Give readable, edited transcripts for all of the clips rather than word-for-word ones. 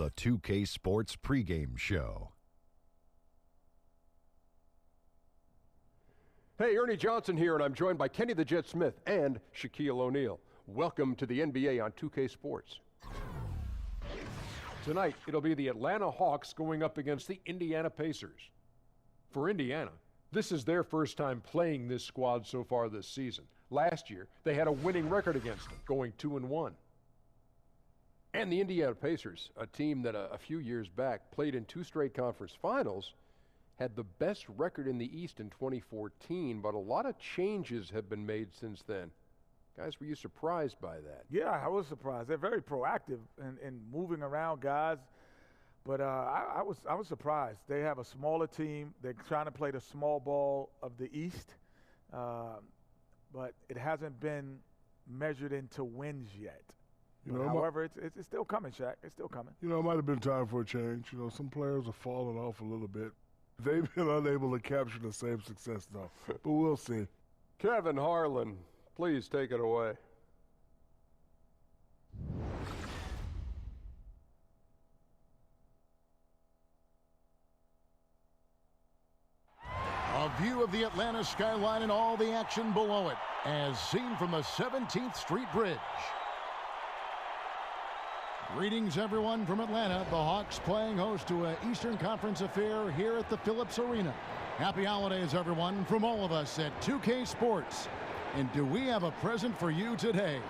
The 2K Sports pregame show. Hey, Ernie Johnson here, and I'm joined by Kenny the Jet Smith and Shaquille O'Neal. Welcome to the NBA on 2K Sports. Tonight, it'll be the Atlanta Hawks going up against the Indiana Pacers. For Indiana, this is their first time playing this squad so far this season. Last year, they had a winning record against them, going 2-1. And the Indiana Pacers, a team that a few years back played in 2 straight conference finals, had the best record in the East in 2014, but a lot of changes have been made since then. Guys, were you surprised by that? Yeah, I was surprised. They're very proactive in moving around guys, but I was surprised. They have a smaller team. They're trying to play the small ball of the East, but it hasn't been measured into wins yet. However, it's still coming, Shaq. It's still coming. It might have been time for a change. Some players are falling off a little bit. They've been unable to capture the same success, though. But we'll see. Kevin Harlan, please take it away. A view of the Atlanta skyline and all the action below it, as seen from the 17th Street Bridge. Greetings, everyone, from Atlanta. The Hawks playing host to an Eastern Conference affair here at the Phillips Arena. Happy holidays, everyone, from all of us at 2K Sports. And do we have a present for you today?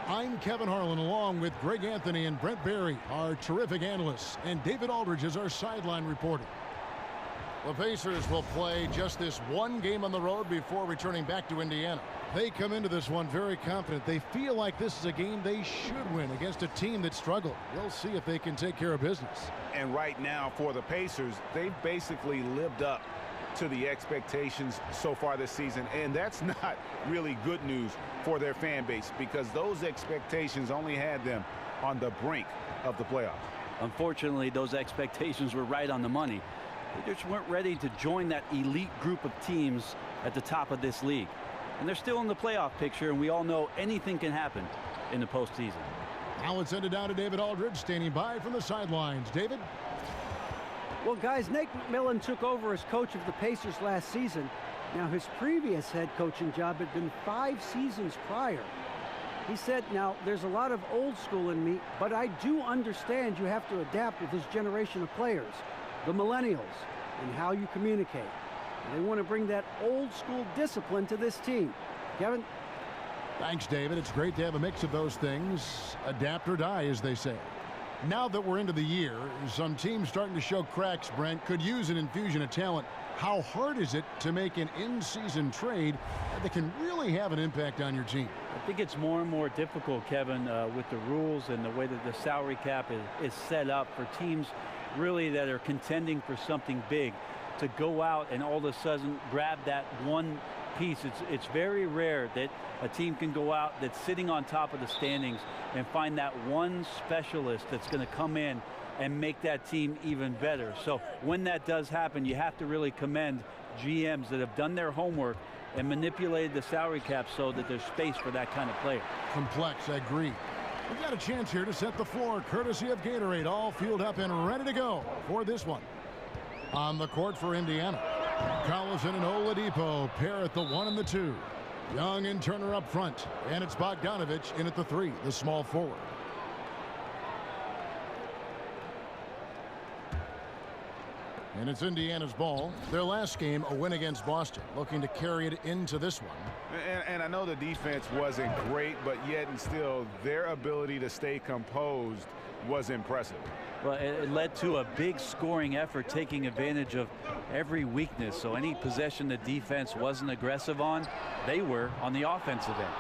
I'm Kevin Harlan, along with Greg Anthony and Brent Barry, our terrific analysts, and David Aldridge is our sideline reporter. The Pacers will play just this one game on the road before returning back to Indiana. They come into this one very confident. They feel like this is a game they should win against a team that struggled. We'll see if they can take care of business. And right now for the Pacers, they've basically lived up to the expectations so far this season, and that's not really good news for their fan base because those expectations only had them on the brink of the playoffs. Unfortunately, those expectations were right on the money. They just weren't ready to join that elite group of teams at the top of this league. And they're still in the playoff picture, and we all know anything can happen in the postseason. Now it's send it down to David Aldridge, standing by from the sidelines. David? Well, guys, Nate McMillan took over as coach of the Pacers last season. Now, his previous head coaching job had been 5 seasons prior. He said, now, there's a lot of old school in me, but I do understand you have to adapt with this generation of players, the millennials, and how you communicate. And they want to bring that old school discipline to this team. Kevin? Thanks, David. It's great to have a mix of those things. Adapt or die, as they say. Now that we're into the year, some teams starting to show cracks, Brent, could use an infusion of talent. How hard is it to make an in-season trade that can really have an impact on your team? I think it's more and more difficult, Kevin, with the rules and the way that the salary cap is set up for teams really that are contending for something big to go out and all of a sudden grab that one piece. It's very rare that a team can go out that's sitting on top of the standings and find that one specialist that's going to come in and make that team even better. So when that does happen, you have to really commend GMs that have done their homework and manipulated the salary cap so that there's space for that kind of player. Complex, I agree. We've got a chance here to set the floor, courtesy of Gatorade, all fueled up and ready to go for this one. On the court for Indiana, Collison and Oladipo pair at the 1 and the 2. Young and Turner up front, and it's Bogdanovich in at the 3, the small forward. And it's Indiana's ball. Their last game, a win against Boston, looking to carry it into this one. And I know the defense wasn't great, but yet and still, their ability to stay composed was impressive. Well, it led to a big scoring effort, taking advantage of every weakness. So any possession the defense wasn't aggressive on, they were on the offensive end.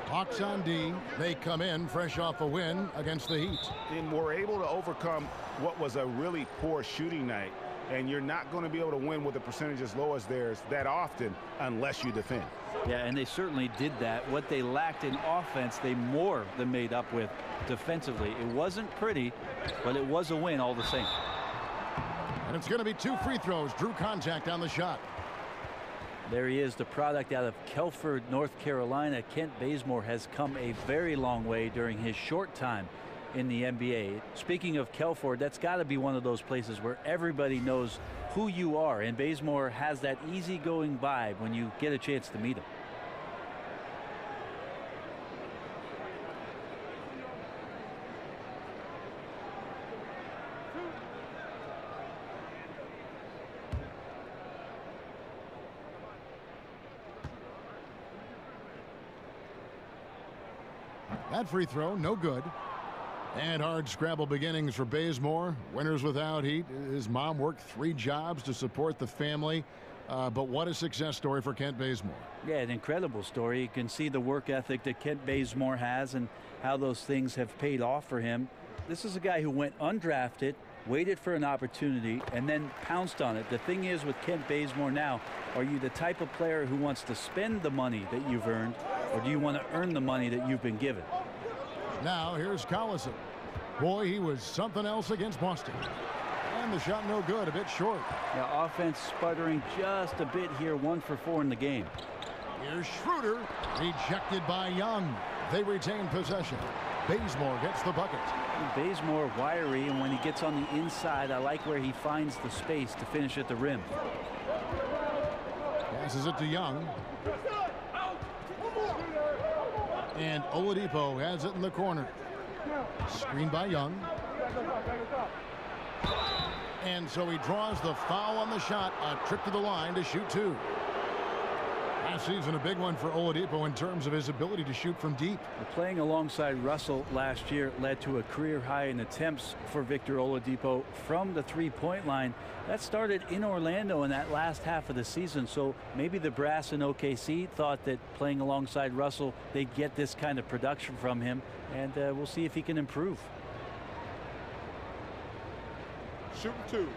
Hawks on D. They come in fresh off a win against the Heat. And were able to overcome what was a really poor shooting night. And you're not going to be able to win with a percentage as low as theirs that often unless you defend. Yeah, and they certainly did that. What they lacked in offense, they more than made up with defensively. It wasn't pretty, but it was a win all the same. And it's going to be 2 free throws. Drew contact on the shot. There he is, the product out of Kelford, North Carolina. Kent Bazemore has come a very long way during his short time in the NBA. Speaking of Kelford, that's got to be one of those places where everybody knows who you are, and Bazemore has that easygoing vibe when you get a chance to meet him. That free throw, no good. And hard scrabble beginnings for Bazemore. Winners without heat. His mom worked 3 jobs to support the family. But what a success story for Kent Bazemore. Yeah, an incredible story. You can see the work ethic that Kent Bazemore has and how those things have paid off for him. This is a guy who went undrafted, waited for an opportunity, and then pounced on it. The thing is with Kent Bazemore now, are you the type of player who wants to spend the money that you've earned, or do you want to earn the money that you've been given? Now here's Collison. Boy, he was something else against Boston. And the shot no good, a bit short. Yeah, offense sputtering just a bit here, 1 for 4 in the game. Here's Schroeder, rejected by Young. They retain possession. Bazemore gets the bucket. Bazemore wiry, and when he gets on the inside, I like where he finds the space to finish at the rim. Passes it to Young. And Oladipo has it in the corner. Screen by Young. And so he draws the foul on the shot. A trip to the line to shoot 2. Last season, a big one for Oladipo in terms of his ability to shoot from deep. Playing alongside Russell last year led to a career high in attempts for Victor Oladipo from the three-point line. That started in Orlando in that last half of the season, so maybe the brass in OKC thought that playing alongside Russell, they'd get this kind of production from him, and we'll see if he can improve. Shooting 2.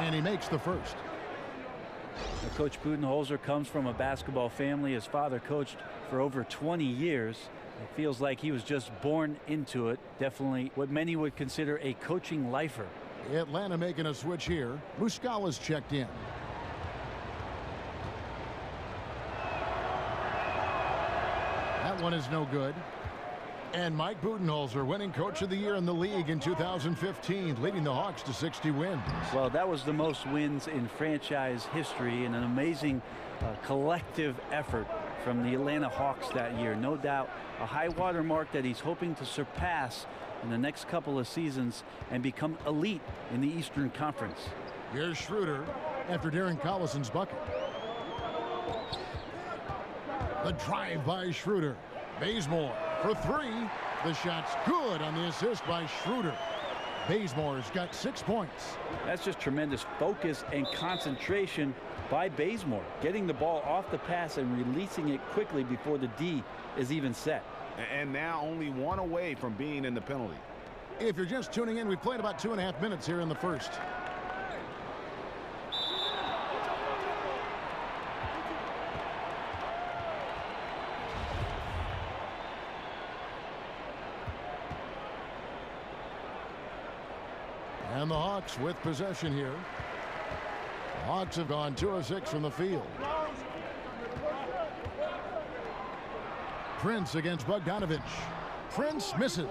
And he makes the first. Now, Coach Budenholzer comes from a basketball family. His father coached for over 20 years. It feels like he was just born into it. Definitely what many would consider a coaching lifer. Atlanta making a switch here. Muscala's checked in. That one is no good. And Mike Budenholzer winning Coach of the Year in the league in 2015, leading the Hawks to 60 wins. Well, that was the most wins in franchise history, and an amazing collective effort from the Atlanta Hawks that year. No doubt a high water mark that he's hoping to surpass in the next couple of seasons and become elite in the Eastern Conference. Here's Schroeder after Darren Collison's bucket. The drive by Schroeder. Bazemore for 3. The shot's good on the assist by Schroeder. Bazemore's got 6 points. That's just tremendous focus and concentration by Bazemore, getting the ball off the pass and releasing it quickly before the D is even set. And now only 1 away from being in the penalty. If you're just tuning in, we've played about 2.5 minutes here in the first. And the Hawks with possession here. The Hawks have gone 2 of 6 from the field. Prince against Bogdanovich. Prince misses.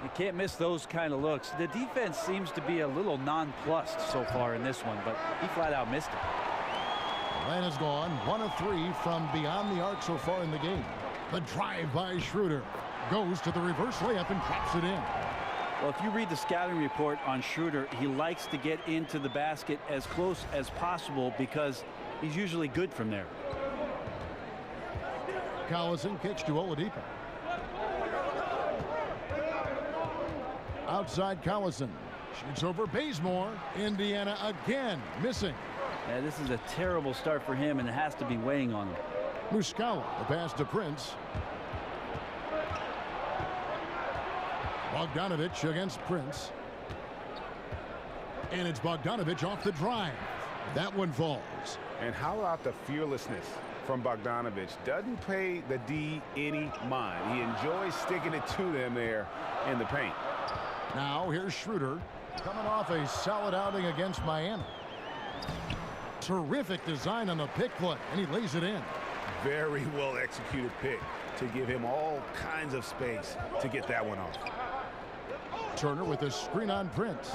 You can't miss those kind of looks. The defense seems to be a little nonplussed so far in this one, but he flat out missed it. Atlanta's gone 1 of 3 from beyond the arc so far in the game. The drive by Schroeder goes to the reverse layup and traps it in. Well, if you read the scouting report on Schroeder, he likes to get into the basket as close as possible because he's usually good from there. Collison kicks to Oladipo. Outside Collison. Shoots over Bazemore. Indiana again missing. Yeah, this is a terrible start for him, and it has to be weighing on him. Muscala, the pass to Prince. Bogdanovich against Prince. And it's Bogdanovich off the drive. That one falls. And how about the fearlessness from Bogdanovich? Doesn't pay the D any mind. He enjoys sticking it to them there in the paint. Now here's Schroeder coming off a solid outing against Miami. Terrific design on the pick play, and he lays it in. Very well executed pick to give him all kinds of space to get that one off. Turner with a screen on Prince.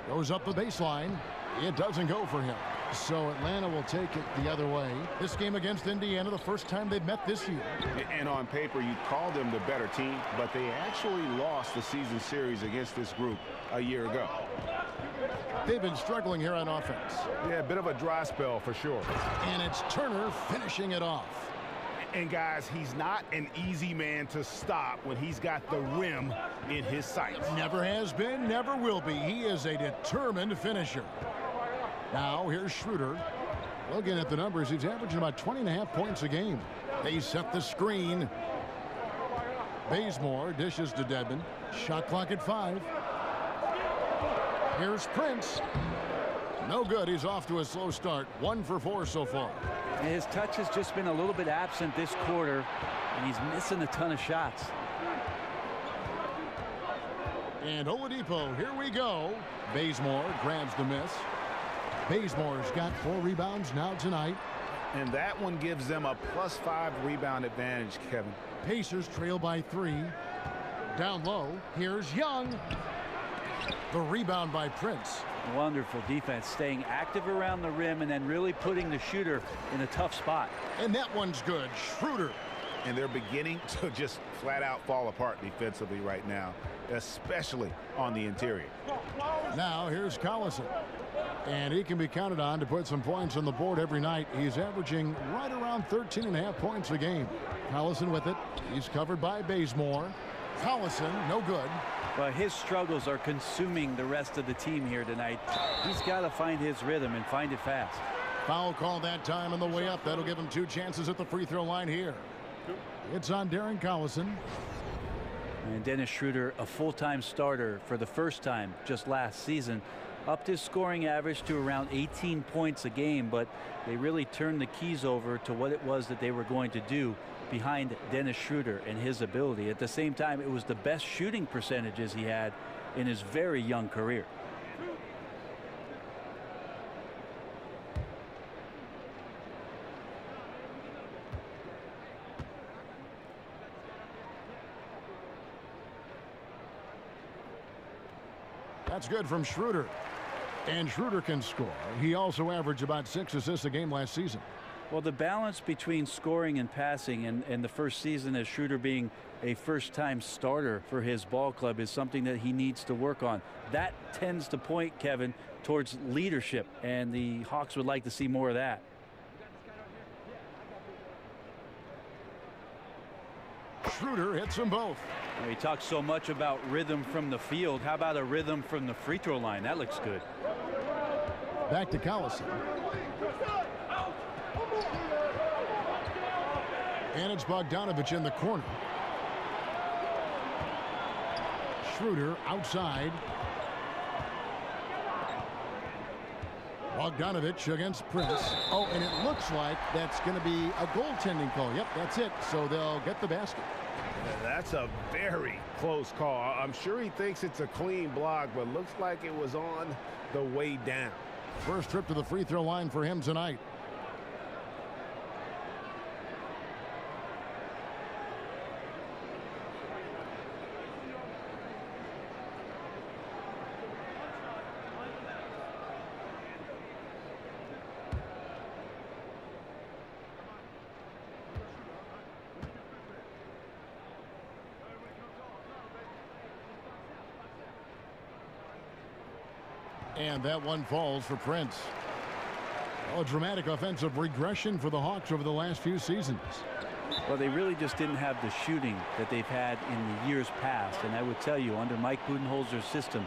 Goes up the baseline. It doesn't go for him. So Atlanta will take it the other way. This game against Indiana, the first time they've met this year. And on paper, you'd call them the better team, but they actually lost the season series against this group a year ago. They've been struggling here on offense. Yeah, a bit of a dry spell for sure. And it's Turner finishing it off. And guys, he's not an easy man to stop when he's got the rim in his sights. Never has been, never will be. He is a determined finisher. Now here's Schroeder. Looking at the numbers, he's averaging about 20.5 points a game. They set the screen. Bazemore dishes to Dedmon. Shot clock at 5. Here's Prince. No good. He's off to a slow start. 1 for 4 so far. And his touch has just been a little bit absent this quarter, and he's missing a ton of shots. And Oladipo, here we go. Bazemore grabs the miss. Bazemore's got 4 rebounds now tonight. And that one gives them a +5 rebound advantage, Kevin. Pacers trail by 3. Down low, here's Young. The rebound by Prince. Wonderful defense, staying active around the rim and then really putting the shooter in a tough spot. And that one's good. Schroeder. And they're beginning to just flat out fall apart defensively right now, especially on the interior. Now here's Collison. And he can be counted on to put some points on the board every night. He's averaging right around 13.5 points a game. Collison with it. He's covered by Bazemore. Collison, no good. But his struggles are consuming the rest of the team here tonight. He's got to find his rhythm and find it fast. Foul call that time on the way up. That'll give him 2 chances at the free throw line here. It's on Darren Collison. And Dennis Schroeder, a full-time starter for the first time just last season, upped his scoring average to around 18 points a game, but they really turned the keys over to what it was that they were going to do behind Dennis Schroeder and his ability. At the same time, it was the best shooting percentages he had in his very young career. That's good from Schroeder. And Schroeder can score. He also averaged about 6 assists a game last season. Well, the balance between scoring and passing and the first season as Schroeder being a first-time starter for his ball club is something that he needs to work on. That tends to point, Kevin, towards leadership, and the Hawks would like to see more of that. Schroeder hits them both. Well, he talks so much about rhythm from the field. How about a rhythm from the free throw line? That looks good. Back to Collison. And it's Bogdanovich in the corner. Schroeder outside. Bogdanovich against Prince. Oh, and it looks like that's going to be a goaltending call. Yep, that's it. So they'll get the basket. That's a very close call. I'm sure he thinks it's a clean block, but looks like it was on the way down. First trip to the free throw line for him tonight. And that one falls for Prince. A dramatic offensive regression for the Hawks over the last few seasons. Well, they really just didn't have the shooting that they've had in the years past. And I would tell you, under Mike Budenholzer's system,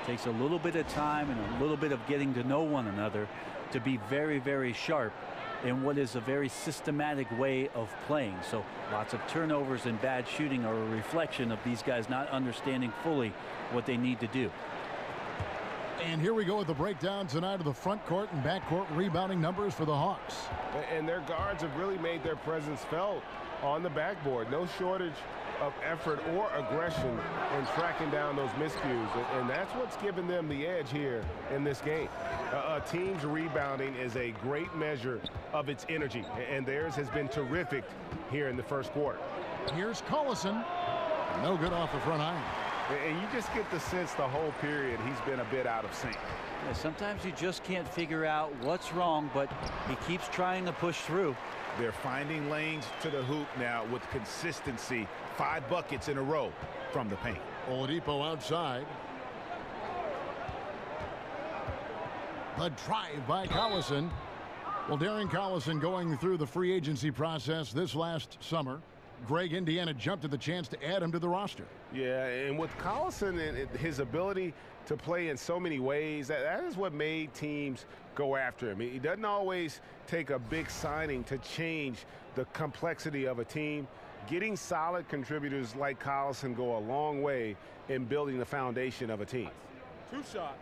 it takes a little bit of time and a little bit of getting to know one another to be very, very sharp in what is a very systematic way of playing. So lots of turnovers and bad shooting are a reflection of these guys not understanding fully what they need to do. And here we go with the breakdown tonight of the front court and back court rebounding numbers for the Hawks. And their guards have really made their presence felt on the backboard. No shortage of effort or aggression in tracking down those miscues, and that's what's given them the edge here in this game. A team's rebounding is a great measure of its energy, and theirs has been terrific here in the first quarter. Here's Collison. No good off the front iron. And you just get the sense the whole period he's been a bit out of sync. Yeah, sometimes you just can't figure out what's wrong, but he keeps trying to push through. They're finding lanes to the hoop now with consistency. 5 buckets in a row from the paint. Oladipo outside. The drive by Collison. Well, Darren Collison going through the free agency process this last summer. Greg, Indiana jumped at the chance to add him to the roster. Yeah, and with Collison and his ability to play in so many ways, that is what made teams go after him. He doesn't always take a big signing to change the complexity of a team. Getting solid contributors like Collison go a long way in building the foundation of a team. 2 shots.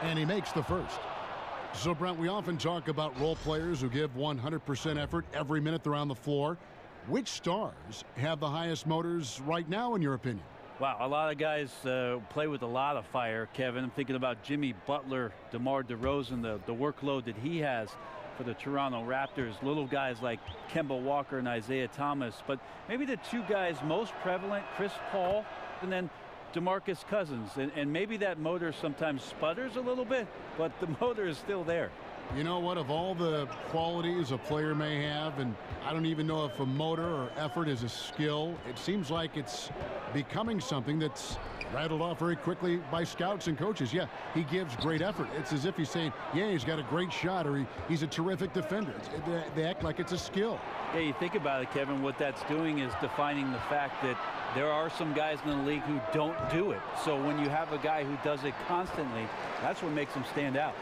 And he makes the first. So, Brent, we often talk about role players who give 100% effort every minute they're on the floor. Which stars have the highest motors right now, in your opinion? Wow, a lot of guys play with a lot of fire, Kevin. I'm thinking about Jimmy Butler, DeMar DeRozan, the workload that he has for the Toronto Raptors. Little guys like Kemba Walker and Isaiah Thomas. But maybe the 2 guys most prevalent, Chris Paul and then DeMarcus Cousins, and maybe that motor sometimes sputters a little bit, but the motor is still there. You know what? Of all the qualities a player may have, and I don't even know if a motor or effort is a skill, it seems like it's becoming something that's rattled off very quickly by scouts and coaches. Yeah, he gives great effort. It's as if he's saying, yeah, he's got a great shot, or he's a terrific defender. They act like it's a skill. Yeah, you think about it, Kevin, what that's doing is defining the fact that there are some guys in the league who don't do it. So when you have a guy who does it constantly, that's what makes him stand out.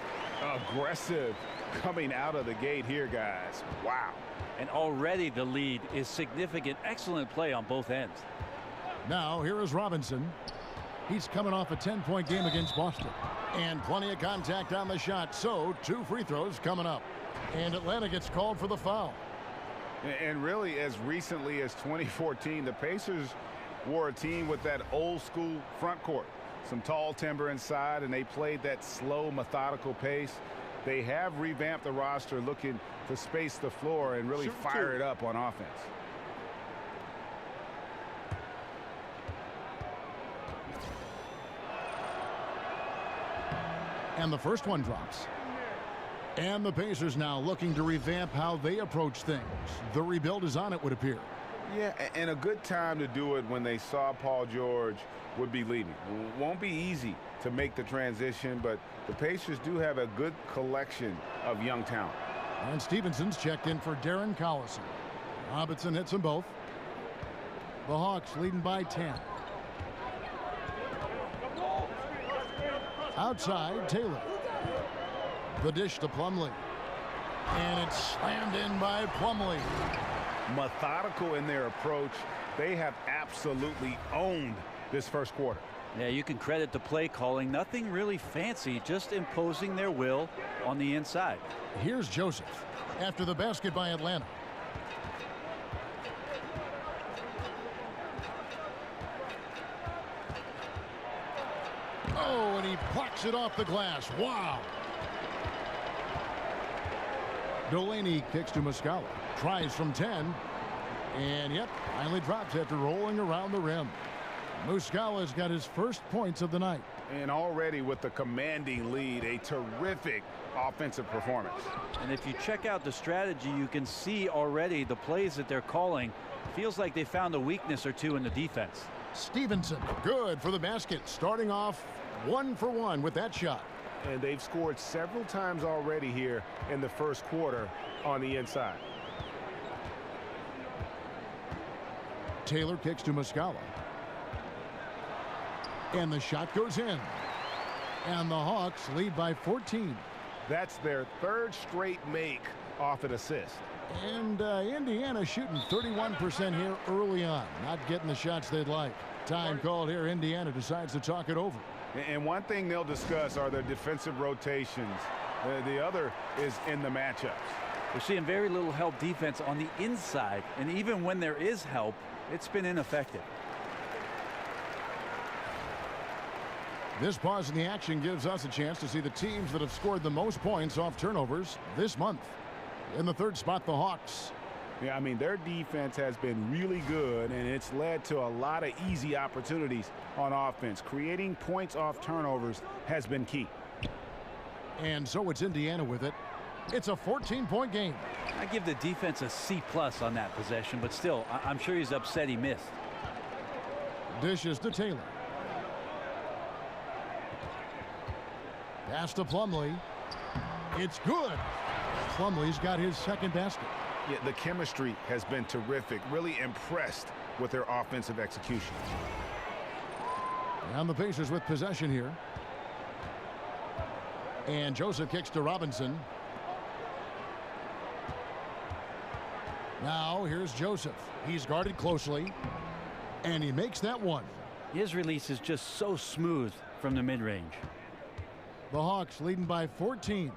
Aggressive coming out of the gate here, guys. Wow. And already the lead is significant. Excellent play on both ends. Now here is Robinson. He's coming off a 10-point game against Boston. And plenty of contact on the shot. So 2 free throws coming up. And Atlanta gets called for the foul. And really, as recently as 2014, the Pacers were a team with that old school front court. Some tall timber inside, and they played that slow, methodical pace. They have revamped the roster, looking to space the floor and really fire it up on offense. And the first one drops. And the Pacers now looking to revamp how they approach things. The rebuild is on, it would appear. Yeah, and a good time to do it when they saw Paul George would be leaving. Won't be easy to make the transition, but the Pacers do have a good collection of young talent. And Stevenson's checked in for Darren Collison. Robinson hits them both. The Hawks leading by 10. Outside, Taylor. The dish to Plumlee. And it's slammed in by Plumlee. Methodical in their approach. They have absolutely owned this first quarter. Yeah, you can credit the play calling. Nothing really fancy, just imposing their will on the inside. Here's Joseph after the basket by Atlanta. Oh, and he plucks it off the glass. Wow. Delaney kicks to Muscala. Tries from 10. And yep, finally drops after rolling around the rim. Muscala's got his first points of the night. And already with the commanding lead, a terrific offensive performance. And if you check out the strategy, you can see already the plays that they're calling. Feels like they found a weakness or two in the defense. Stevenson, good for the basket. Starting off 1 for 1 with that shot. And they've scored several times already here in the first quarter on the inside. Taylor kicks to Muscala. And the shot goes in. And the Hawks lead by 14. That's their third straight make off an assist. And Indiana shooting 31% here early on. Not getting the shots they'd like. Time called here. Indiana decides to talk it over. And one thing they'll discuss are their defensive rotations. The other is in the matchups. We're seeing very little help defense on the inside, and even when there is help, it's been ineffective. This pause in the action gives us a chance to see the teams that have scored the most points off turnovers this month. In the third spot, the Hawks. Yeah, I mean, their defense has been really good, and it's led to a lot of easy opportunities on offense. Creating points off turnovers has been key. And so it's Indiana with it. It's a 14-point game. I give the defense a C+ on that possession, but still, I'm sure he's upset he missed. Dishes to Taylor. Pass to Plumlee. It's good. Plumlee's got his second basket. Yeah, the chemistry has been terrific. Really impressed with their offensive execution. And the Pacers with possession here. And Joseph kicks to Robinson. Now here's Joseph. He's guarded closely. And he makes that one. His release is just so smooth from the mid-range. The Hawks leading by 14.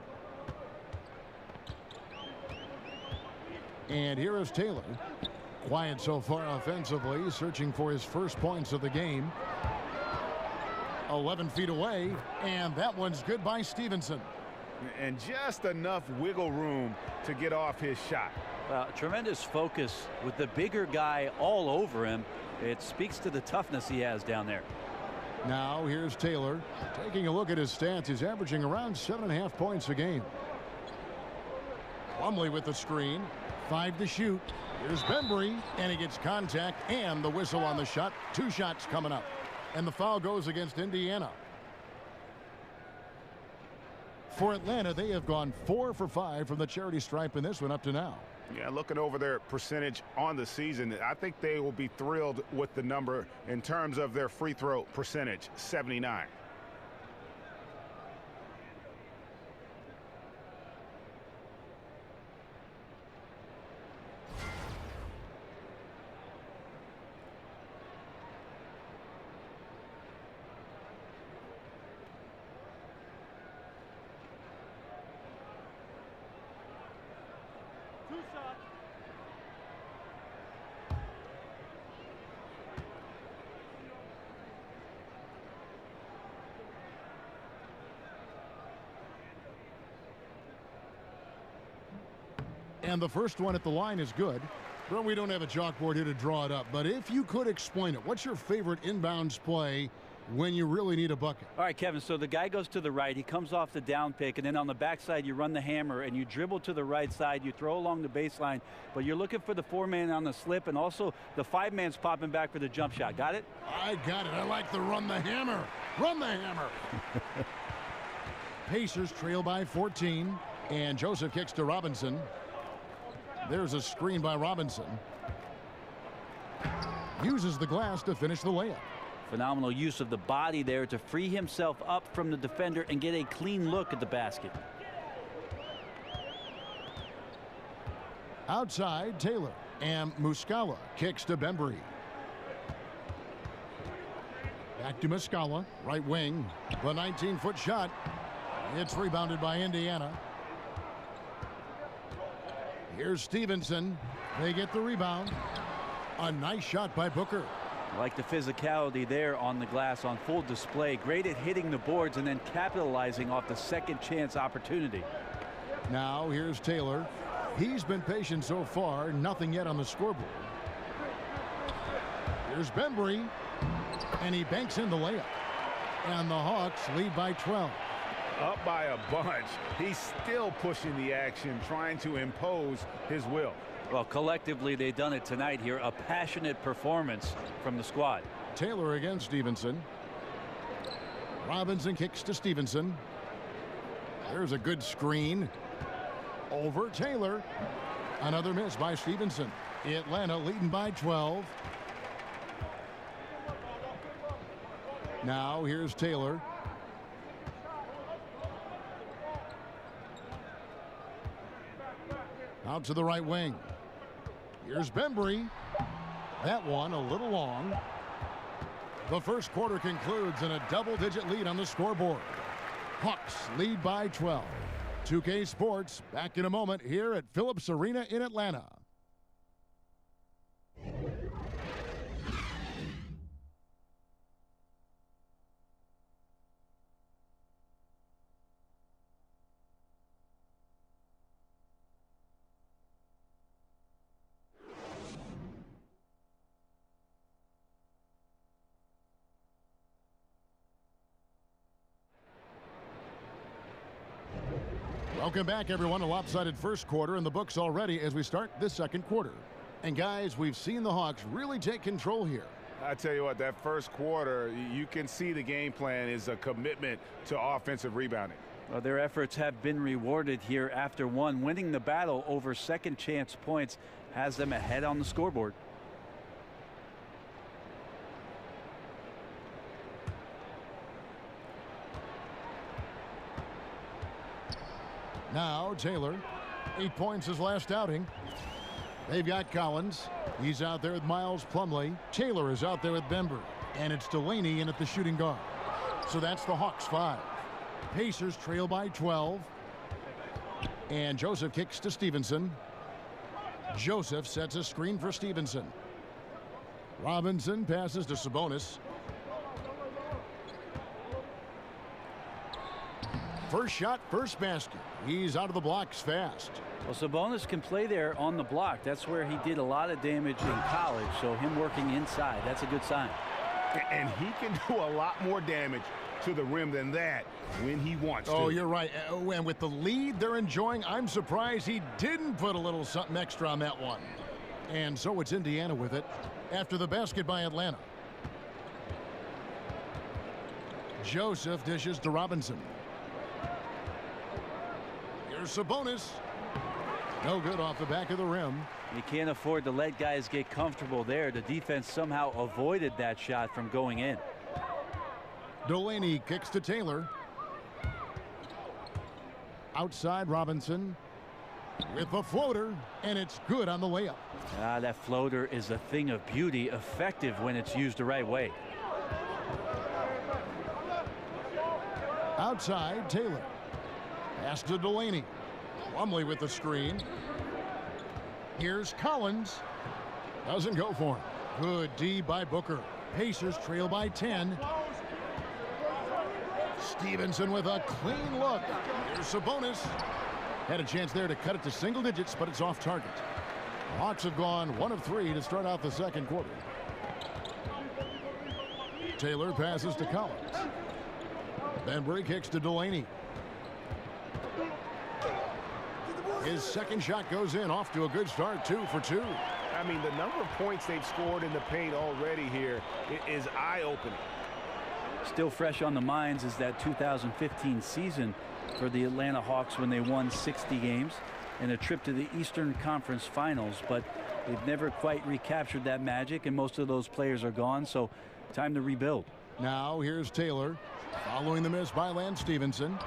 And here is Taylor. Quiet so far offensively, searching for his first points of the game. 11 feet away, and that one's good by Stevenson. And just enough wiggle room to get off his shot. Tremendous focus with the bigger guy all over him. It speaks to the toughness he has down there. Now here's Taylor. Taking a look at his stats, he's averaging around 7.5 points a game. Plumlee with the screen. 5 to shoot. Here's Bembry, and he gets contact and the whistle on the shot. 2 shots coming up. And the foul goes against Indiana. For Atlanta, they have gone 4 for 5 from the charity stripe in this one up to now. Yeah, looking over their percentage on the season, I think they will be thrilled with the number in terms of their free throw percentage, 79. And the first one at the line is good. Well, we don't have a chalkboard here to draw it up, but if you could explain it, what's your favorite inbounds play when you really need a bucket? All right, Kevin, so the guy goes to the right, he comes off the down pick, and then on the backside you run the hammer and you dribble to the right side, you throw along the baseline, but you're looking for the 4-man on the slip, and also the 5-man's popping back for the jump shot. Got it? I got it. I like the run the hammer. Run the hammer. Pacers trail by 14, and Joseph kicks to Robinson. There's a screen by Robinson. Uses the glass to finish the layup. Phenomenal use of the body there to free himself up from the defender and get a clean look at the basket. Outside, Taylor. And Muscala kicks to Bembry. Back to Muscala, right wing. The 19-foot shot. It's rebounded by Indiana. Here's Stevenson. They get the rebound. A nice shot by Booker. I like the physicality there on the glass on full display. Great at hitting the boards and then capitalizing off the second chance opportunity. Now here's Taylor. He's been patient so far. Nothing yet on the scoreboard. Here's Bembry. And he banks in the layup. And the Hawks lead by 12. Up by a bunch. He's still pushing the action, trying to impose his will. Well, collectively, they've done it tonight here. A passionate performance from the squad. Taylor against Stevenson. Robinson kicks to Stevenson. There's a good screen. Over Taylor. Another miss by Stevenson. Atlanta leading by 12. Now here's Taylor. Out to the right wing. Here's Bembry. That one a little long. The first quarter concludes in a double-digit lead on the scoreboard. Hawks lead by 12. 2K Sports back in a moment here at Phillips Arena in Atlanta. Welcome back, everyone. A lopsided first quarter in the books already as we start this second quarter. And guys, we've seen the Hawks really take control here. I tell you what, that first quarter, you can see the game plan is a commitment to offensive rebounding. Well, their efforts have been rewarded here after one. Winning the battle over second chance points has them ahead on the scoreboard. Now Taylor, 8 points his last outing. They've got Collins. He's out there with Miles Plumlee. Taylor is out there with Bember. And it's Delaney in at the shooting guard. So that's the Hawks 5. Pacers trail by 12. And Joseph kicks to Stevenson. Joseph sets a screen for Stevenson. Robinson passes to Sabonis. First shot, first basket. He's out of the blocks fast. Well, Sabonis can play there on the block. That's where he did a lot of damage in college. So him working inside, that's a good sign. And he can do a lot more damage to the rim than that when he wants to. Oh, you're right. And with the lead they're enjoying, I'm surprised he didn't put a little something extra on that one. And so it's Indiana with it after the basket by Atlanta. Joseph dishes to Robinson. Here's Sabonis. No good off the back of the rim. You can't afford to let guys get comfortable there. The defense somehow avoided that shot from going in. Delaney kicks to Taylor. Outside Robinson with a floater, and it's good on the layup. That floater is a thing of beauty, effective when it's used the right way. Outside Taylor. Pass to Delaney. Plumlee with the screen. Here's Collins. Doesn't go for him. Good D by Booker. Pacers trail by 10. Stevenson with a clean look. Here's Sabonis. Had a chance there to cut it to single digits, but it's off target. The Hawks have gone 1 of 3 to start out the second quarter. Taylor passes to Collins. Bembry kicks to Delaney. His second shot goes in, off to a good start, 2 for 2. I mean, the number of points they've scored in the paint already here is eye-opening. Still fresh on the minds is that 2015 season for the Atlanta Hawks when they won 60 games and a trip to the Eastern Conference Finals, but they've never quite recaptured that magic, and most of those players are gone, so time to rebuild. Now here's Taylor following the miss by Lance Stevenson.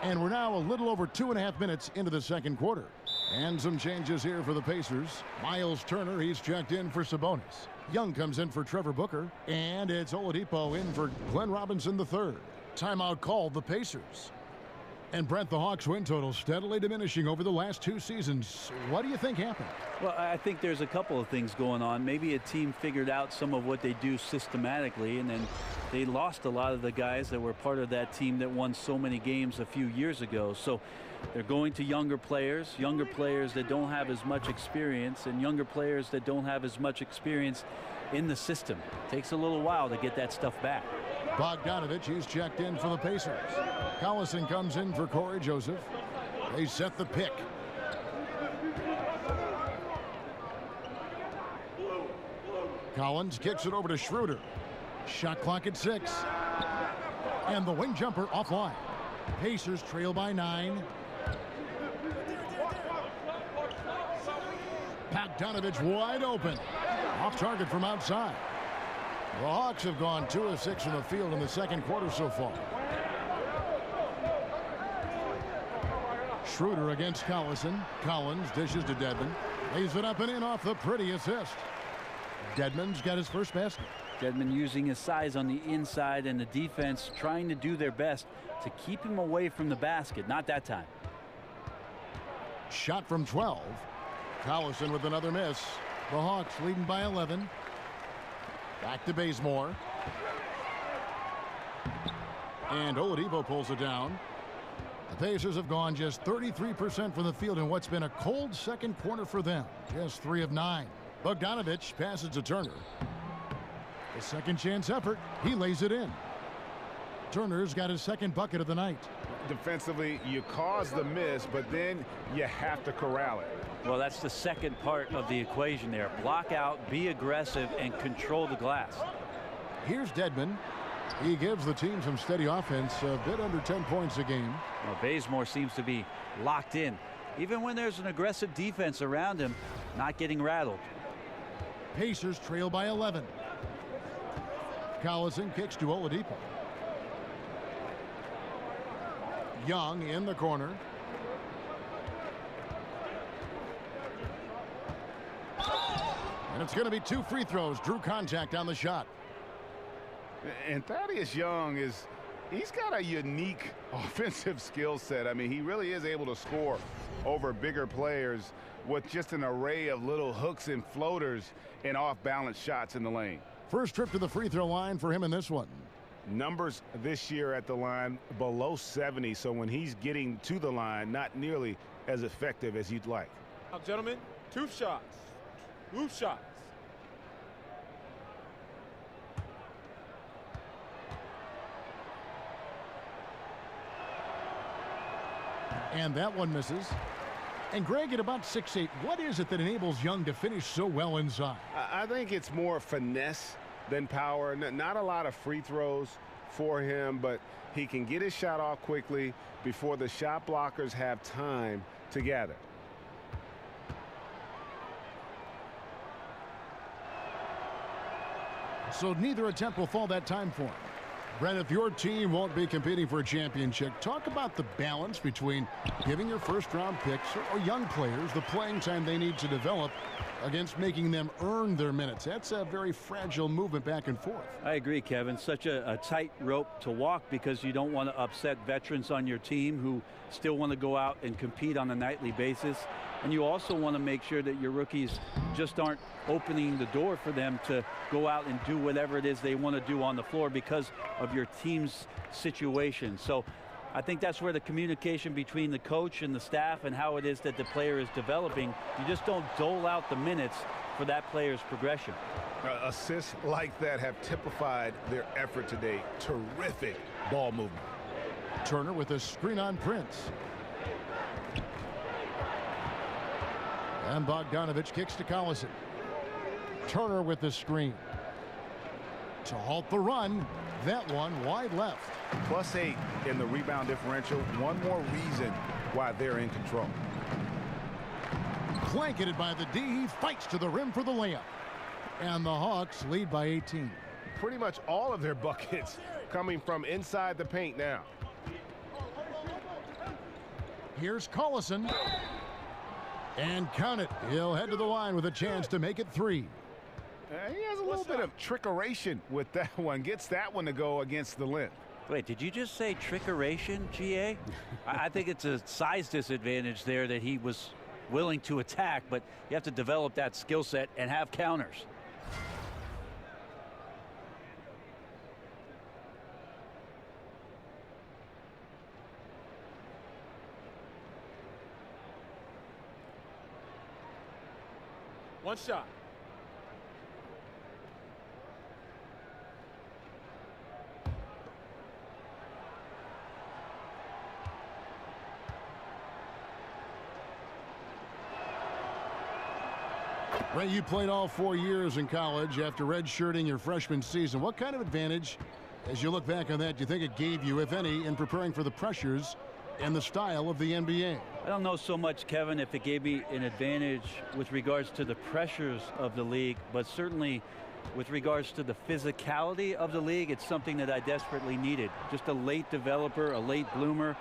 And we're now a little over 2.5 minutes into the second quarter. And some changes here for the Pacers. Miles Turner, he's checked in for Sabonis. Young comes in for Trevor Booker. And it's Oladipo in for Glenn Robinson III. Timeout called the Pacers. And Brent, the Hawks win total steadily diminishing over the last 2 seasons. What do you think happened? Well, I think there's a couple of things going on. Maybe a team figured out some of what they do systematically, and then they lost a lot of the guys that were part of that team that won so many games a few years ago. So they're going to younger players that don't have as much experience, and younger players that don't have as much experience in the system. It takes a little while to get that stuff back. Bogdanovich, he's checked in for the Pacers. Collison comes in for Corey Joseph. They set the pick. Collins kicks it over to Schroeder. Shot clock at 6. And the wing jumper offline. Pacers trail by 9. Bogdanovich wide open. Off target from outside. The Hawks have gone 2 of 6 from the field in the second quarter so far. Schroeder against Collison. Collins dishes to Dedmon. Lays it up and in off the pretty assist. Dedmon's got his first basket. Dedmon using his size on the inside, and the defense trying to do their best to keep him away from the basket. Not that time. Shot from 12. Collison with another miss. The Hawks leading by 11. Back to Bazemore. And Oladipo pulls it down. The Pacers have gone just 33% from the field in what's been a cold second quarter for them. Just 3 of 9. Bogdanovich passes to Turner. A second chance effort. He lays it in. Turner's got his second bucket of the night. Defensively, you cause the miss, but then you have to corral it. Well, that's the second part of the equation there. Block out, be aggressive, and control the glass. Here's Dedmon. He gives the team some steady offense, a bit under 10 points a game. Well, Bazemore seems to be locked in. Even when there's an aggressive defense around him, not getting rattled. Pacers trail by 11. Collison kicks to Oladipo. Young in the corner. And it's going to be 2 free throws. Drew contact on the shot. And Thaddeus Young he's got a unique offensive skill set. I mean, he really is able to score over bigger players with just an array of little hooks and floaters and off-balance shots in the lane. First trip to the free throw line for him in this one. Numbers this year at the line below 70, so when he's getting to the line, not nearly as effective as you'd like. Now, gentlemen, 2 shots. 2 shots. And that one misses. And Greg, at about 6'8", what is it that enables Young to finish so well inside? I think it's more finesse than power. Not a lot of free throws for him, but he can get his shot off quickly before the shot blockers have time to gather. So neither attempt will fall that time for him. Brett, if your team won't be competing for a championship, talk about the balance between giving your first-round picks or young players the playing time they need to develop against making them earn their minutes. That's a very fragile movement back and forth. I agree, Kevin. Such a tight rope to walk because you don't want to upset veterans on your team who still want to go out and compete on a nightly basis. And you also want to make sure that your rookies just aren't opening the door for them to go out and do whatever it is they want to do on the floor because of your team's situation. So I think that's where the communication between the coach and the staff and how it is that the player is developing, you just don't dole out the minutes for that player's progression. Assists like that have typified their effort today. Terrific ball movement. Turner with a screen on Prince. And Bogdanovich kicks to Collison. Turner with the screen. To halt the run. That one wide left. +8 in the rebound differential. One more reason why they're in control. Blanketed by the D. He fights to the rim for the layup. And the Hawks lead by 18. Pretty much all of their buckets coming from inside the paint now. Here's Collison. And count it. He'll head to the line with a chance to make it 3. He has a little bit of trickeration with that one. Gets that one to go against the length. Wait, did you just say trickeration, GA? I think it's a size disadvantage there that he was willing to attack, but you have to develop that skill set and have counters. One shot. Ray, you played all 4 years in college after redshirting your freshman season. What kind of advantage, as you look back on that, do you think it gave you, if any, in preparing for the pressures and the style of the NBA? I don't know so much, Kevin, if it gave me an advantage with regards to the pressures of the league, but certainly with regards to the physicality of the league, it's something that I desperately needed. Just a late developer, a late bloomer,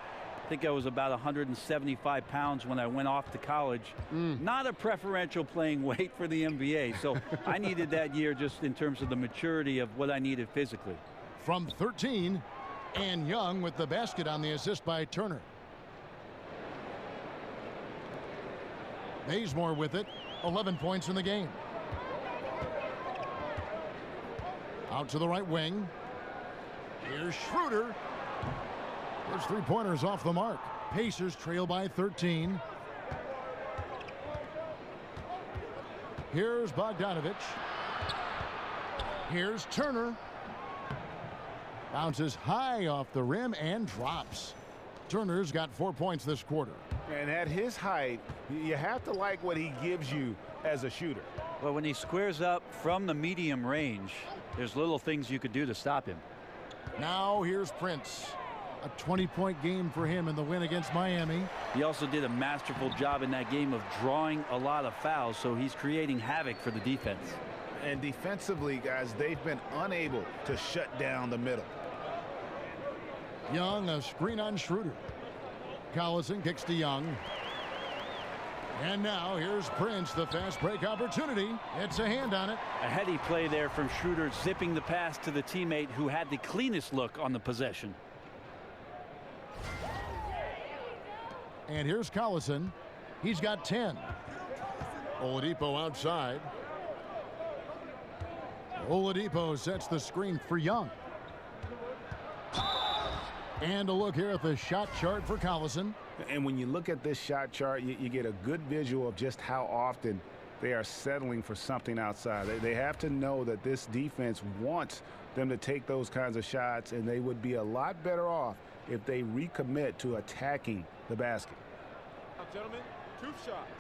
I think I was about 175 pounds when I went off to college. Not a preferential playing weight for the NBA. So I needed that year just in terms of the maturity of what I needed physically. From 13, and Young with the basket on the assist by Turner. Bazemore with it, 11 points in the game. Out to the right wing. Here's Schroeder. His three-pointers off the mark. Pacers trail by 13. Here's Bogdanovich. Here's Turner. Bounces high off the rim and drops. Turner's got 4 points this quarter. And at his height, you have to like what he gives you as a shooter. Well, when he squares up from the medium range, there's little things you could do to stop him. Now here's Prince. A 20-point game for him in the win against Miami. He also did a masterful job in that game of drawing a lot of fouls, so he's creating havoc for the defense. And defensively, guys, they've been unable to shut down the middle. Young, a screen on Schroeder. Collison kicks to Young. And now here's Prince, the fast break opportunity. It's a hand on it. A heady play there from Schroeder, zipping the pass to the teammate who had the cleanest look on the possession. And here's Collison. He's got 10. Oladipo outside. Oladipo sets the screen for Young. And a look here at the shot chart for Collison. And when you look at this shot chart, you get a good visual of just how often they are settling for something outside. They have to know that this defense wants them to take those kinds of shots, and they would be a lot better off if they recommit to attacking the basket. Now, gentlemen, two shots.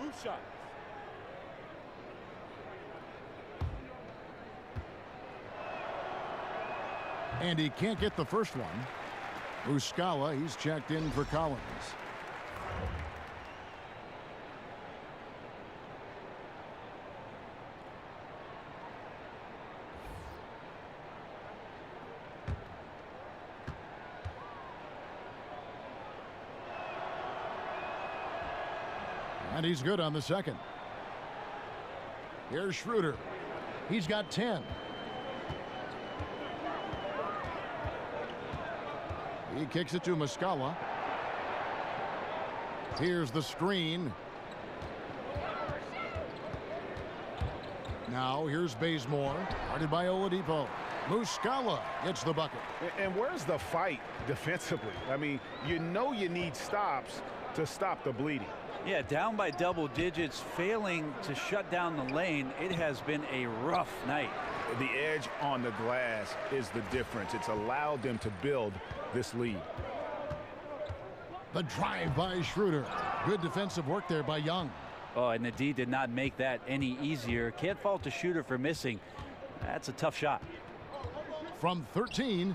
Loose shots. And he can't get the first one. Muscala, he's checked in for Collins. And he's good on the second. Here's Schroeder. He's got 10. He kicks it to Muscala. Here's the screen. Now here's Bazemore, guarded by Oladipo. Muscala gets the bucket. And where's the fight defensively? I mean, you know you need stops to stop the bleeding. Yeah, down by double digits, failing to shut down the lane. It has been a rough night. The edge on the glass is the difference. It's allowed them to build this lead. The drive by Schroeder. Good defensive work there by Young. Oh, and the D did not make that any easier. Can't fault the shooter for missing. That's a tough shot. From 13,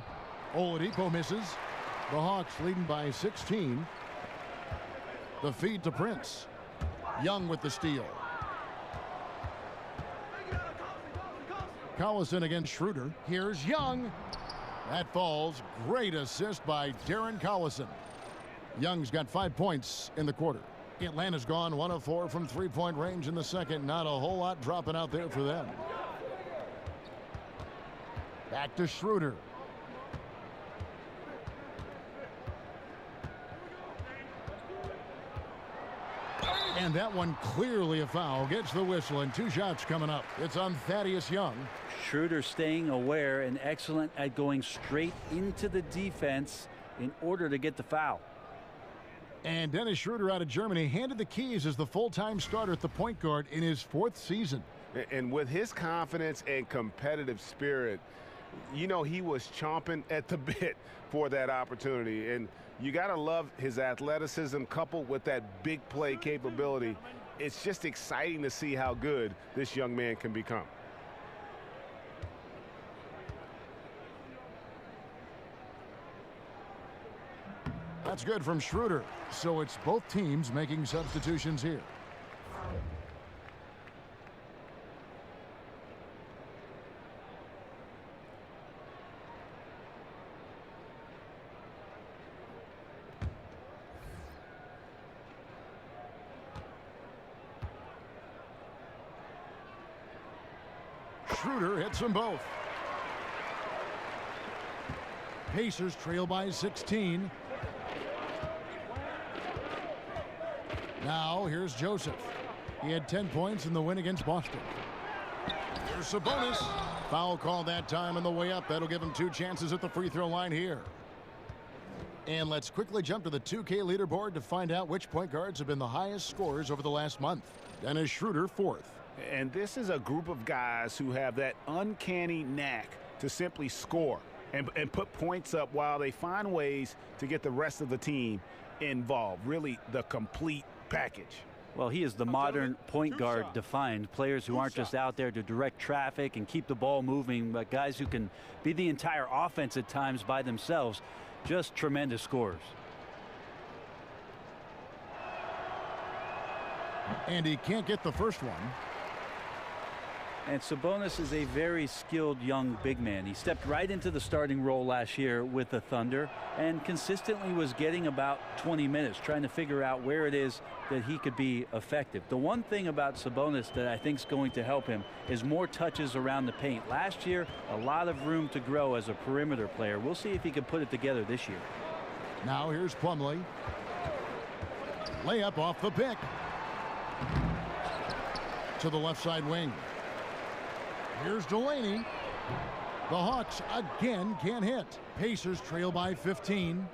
Oladipo misses. The Hawks leading by 16. The feed to Prince. Young with the steal. Collison against Schroeder. Here's Young. That falls. Great assist by Darren Collison. Young's got 5 points in the quarter. Atlanta's gone 1 of 4 from three-point range in the second. Not a whole lot dropping out there for them. Back to Schroeder. And that one clearly a foul. Gets the whistle, and 2 shots coming up. It's on Thaddeus Young. Schroeder staying aware and excellent at going straight into the defense in order to get the foul. And Dennis Schroeder out of Germany handed the keys as the full-time starter at the point guard in his 4th season. And with his confidence and competitive spirit, you know he was chomping at the bit for that opportunity. And you got to love his athleticism coupled with that big play capability. It's just exciting to see how good this young man can become. That's good from Schroeder. So it's both teams making substitutions here. Schroeder hits them both. Pacers trail by 16. Now here's Joseph. He had 10 points in the win against Boston. Here's Sabonis. Foul call that time on the way up. That'll give him 2 chances at the free throw line here. And let's quickly jump to the 2K leaderboard to find out which point guards have been the highest scorers over the last month. Dennis Schroeder, 4th. And this is a group of guys who have that uncanny knack to simply score and put points up while they find ways to get the rest of the team involved. Really the complete package. Well, he is the modern point guard defined. Players who aren't just out there to direct traffic and keep the ball moving, but guys who can be the entire offense at times by themselves. Just tremendous scorers. And he can't get the first one. And Sabonis is a very skilled young big man. He stepped right into the starting role last year with the Thunder and consistently was getting about 20 minutes trying to figure out where it is that he could be effective. The one thing about Sabonis that I think is going to help him is more touches around the paint. Last year, a lot of room to grow as a perimeter player. We'll see if he can put it together this year. Now here's Plumlee. Layup off the pick. To the left side wing. Here's Delaney. The Hawks again can't hit. Pacers trail by 15.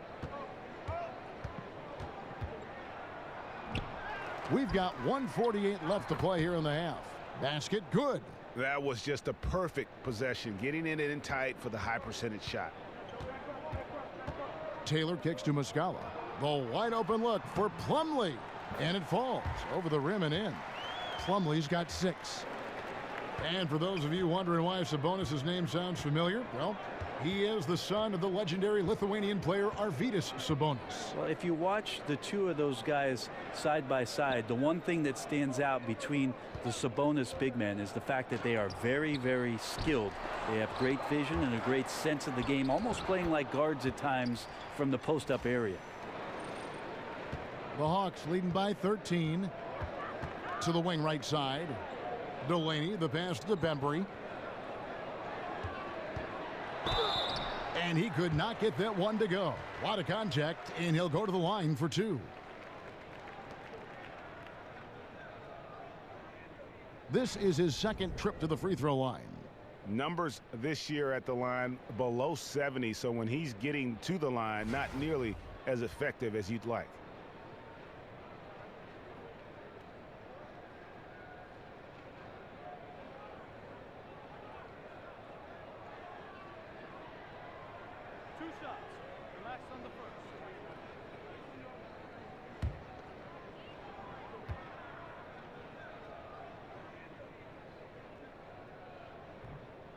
We've got 1:48 left to play here in the half. Basket good. That was just a perfect possession, getting it in tight for the high percentage shot. Taylor kicks to Muscala. The wide open look for Plumlee. And it falls over the rim and in. Plumlee's got 6. And for those of you wondering why Sabonis' name sounds familiar, well, he is the son of the legendary Lithuanian player Arvydas Sabonis. Well, if you watch the two of those guys side by side, the one thing that stands out between the Sabonis big men is the fact that they are very, very skilled. They have great vision and a great sense of the game, almost playing like guards at times from the post-up area. The Hawks leading by 13. To the wing right side. Delaney, the pass to Bembry. And he could not get that one to go. A lot of contact, and he'll go to the line for 2. This is his second trip to the free throw line. Numbers this year at the line below 70, so when he's getting to the line, not nearly as effective as you'd like.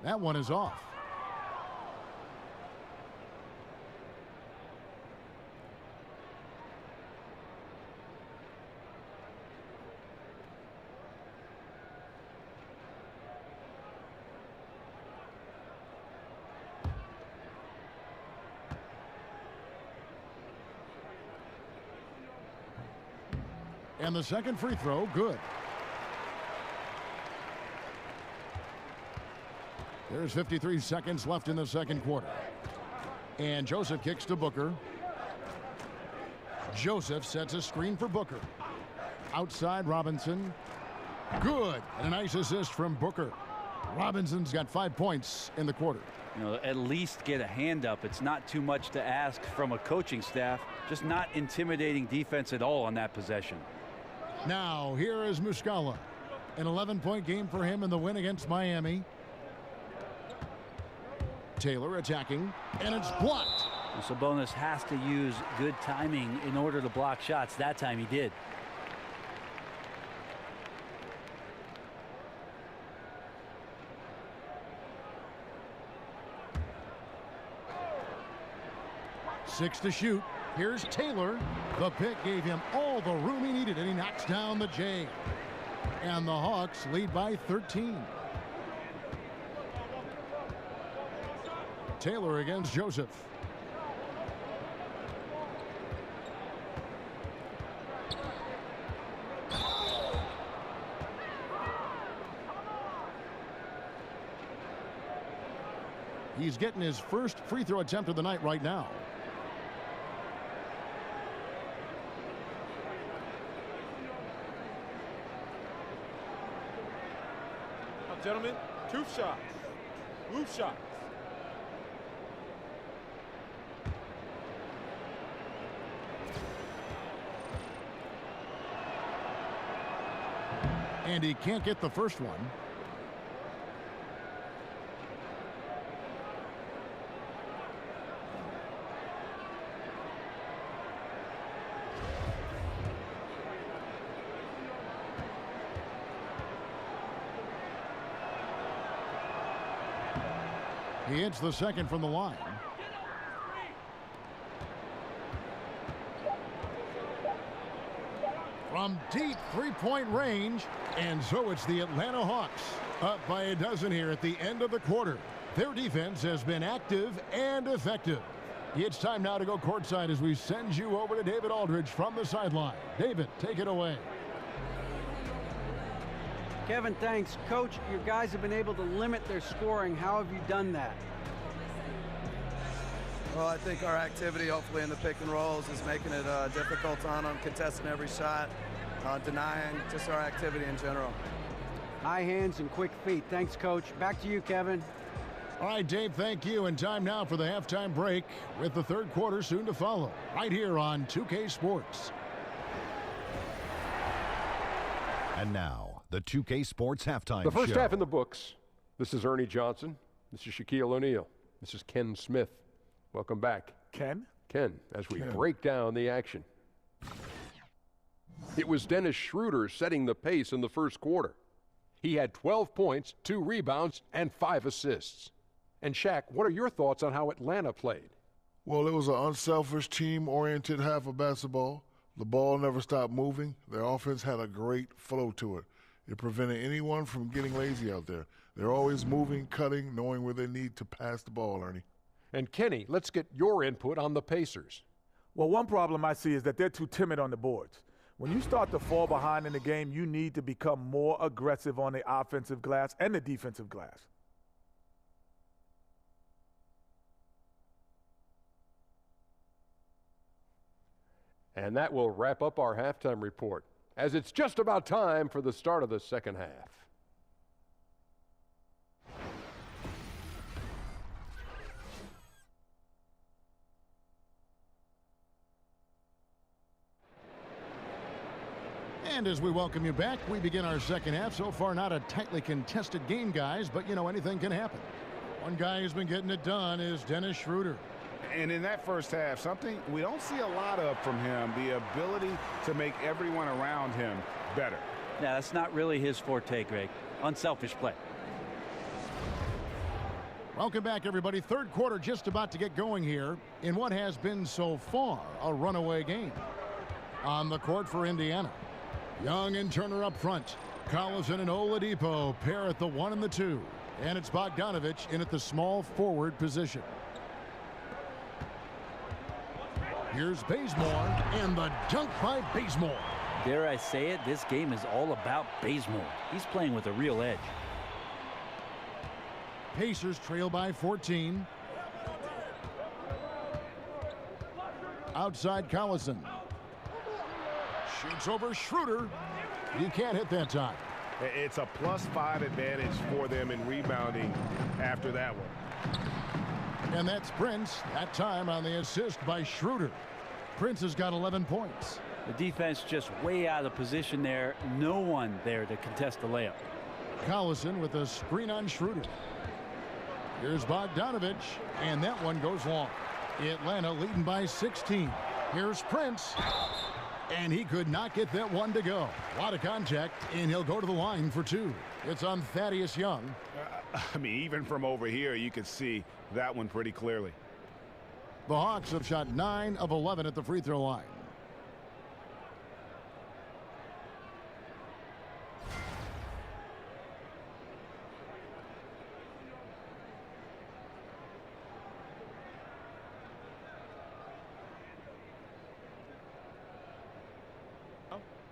That one is off. And the second free throw, good. There's 53 seconds left in the second quarter. And Joseph kicks to Booker. Joseph sets a screen for Booker. Outside Robinson. Good. And a nice assist from Booker. Robinson's got 5 points in the quarter. You know, at least get a hand up. It's not too much to ask from a coaching staff. Just not intimidating defense at all on that possession. Now here is Muscala. An 11-point game for him in the win against Miami. Taylor attacking, and it's blocked. Sabonis has to use good timing in order to block shots. That time he did. Six to shoot. Here's Taylor. The pick gave him all the room he needed, and he knocks down the J. And the Hawks lead by 13. Taylor against Joseph. He's getting his first free throw attempt of the night right now. Now, gentlemen, 2 shots. Loose shots. And he can't get the first one. He hits the second from the line. From deep three-point range, and so it's the Atlanta Hawks up by a dozen here at the end of the quarter. Their defense has been active and effective. It's time now to go courtside as we send you over to David Aldridge from the sideline. David, take it away. Kevin, thanks. Coach, your guys have been able to limit their scoring. How have you done that? Well, I think our activity, hopefully in the pick and rolls, is making it difficult on them, contesting every shot, denying, just our activity in general. High hands and quick feet. Thanks, Coach. Back to you, Kevin. All right, Dave, thank you. And time now for the halftime break with the third quarter soon to follow right here on 2K Sports. And now, the 2K Sports halftime The first show. half in the books. This is Ernie Johnson. This is Shaquille O'Neal. This is Ken Smith. Welcome back. Ken? Ken, as we break down the action. It was Dennis Schroeder setting the pace in the first quarter. He had 12 points, 2 rebounds, and 5 assists. And Shaq, what are your thoughts on how Atlanta played? Well, it was an unselfish, team-oriented half of basketball. The ball never stopped moving. Their offense had a great flow to it. It prevented anyone from getting lazy out there. They're always moving, cutting, knowing where they need to pass the ball, Ernie. And Kenny, let's get your input on the Pacers. Well, one problem I see is that they're too timid on the boards. When you start to fall behind in the game, you need to become more aggressive on the offensive glass and the defensive glass. And that will wrap up our halftime report, as it's just about time for the start of the second half. And as we welcome you back, we begin our second half. So far, not a tightly contested game, guys, but, you know, anything can happen. One guy who's been getting it done is Dennis Schroeder. And in that first half, something we don't see a lot of from him, the ability to make everyone around him better. Yeah, that's not really his forte, Greg. Unselfish play. Welcome back, everybody. Third quarter just about to get going here in what has been so far a runaway game. On the court for Indiana, Young and Turner up front. Collison and Oladipo pair at the 1 and the 2. And it's Bogdanovich in at the small forward position. Here's Bazemore, and the dunk by Bazemore. Dare I say it, this game is all about Bazemore. He's playing with a real edge. Pacers trail by 14. Outside Collison. Shoots over Schroeder. He can't hit that time. It's a +5 advantage for them in rebounding after that one. And that's Prince, that time on the assist by Schroeder. Prince has got 11 points. The defense just way out of position there. No one there to contest the layup. Collison with a screen on Schroeder. Here's Bogdanovich, and that one goes long. Atlanta leading by 16. Here's Prince, and he could not get that one to go. A lot of contact, and he'll go to the line for 2. It's on Thaddeus Young. I mean, even from over here, you could see that one pretty clearly. The Hawks have shot 9 of 11 at the free throw line.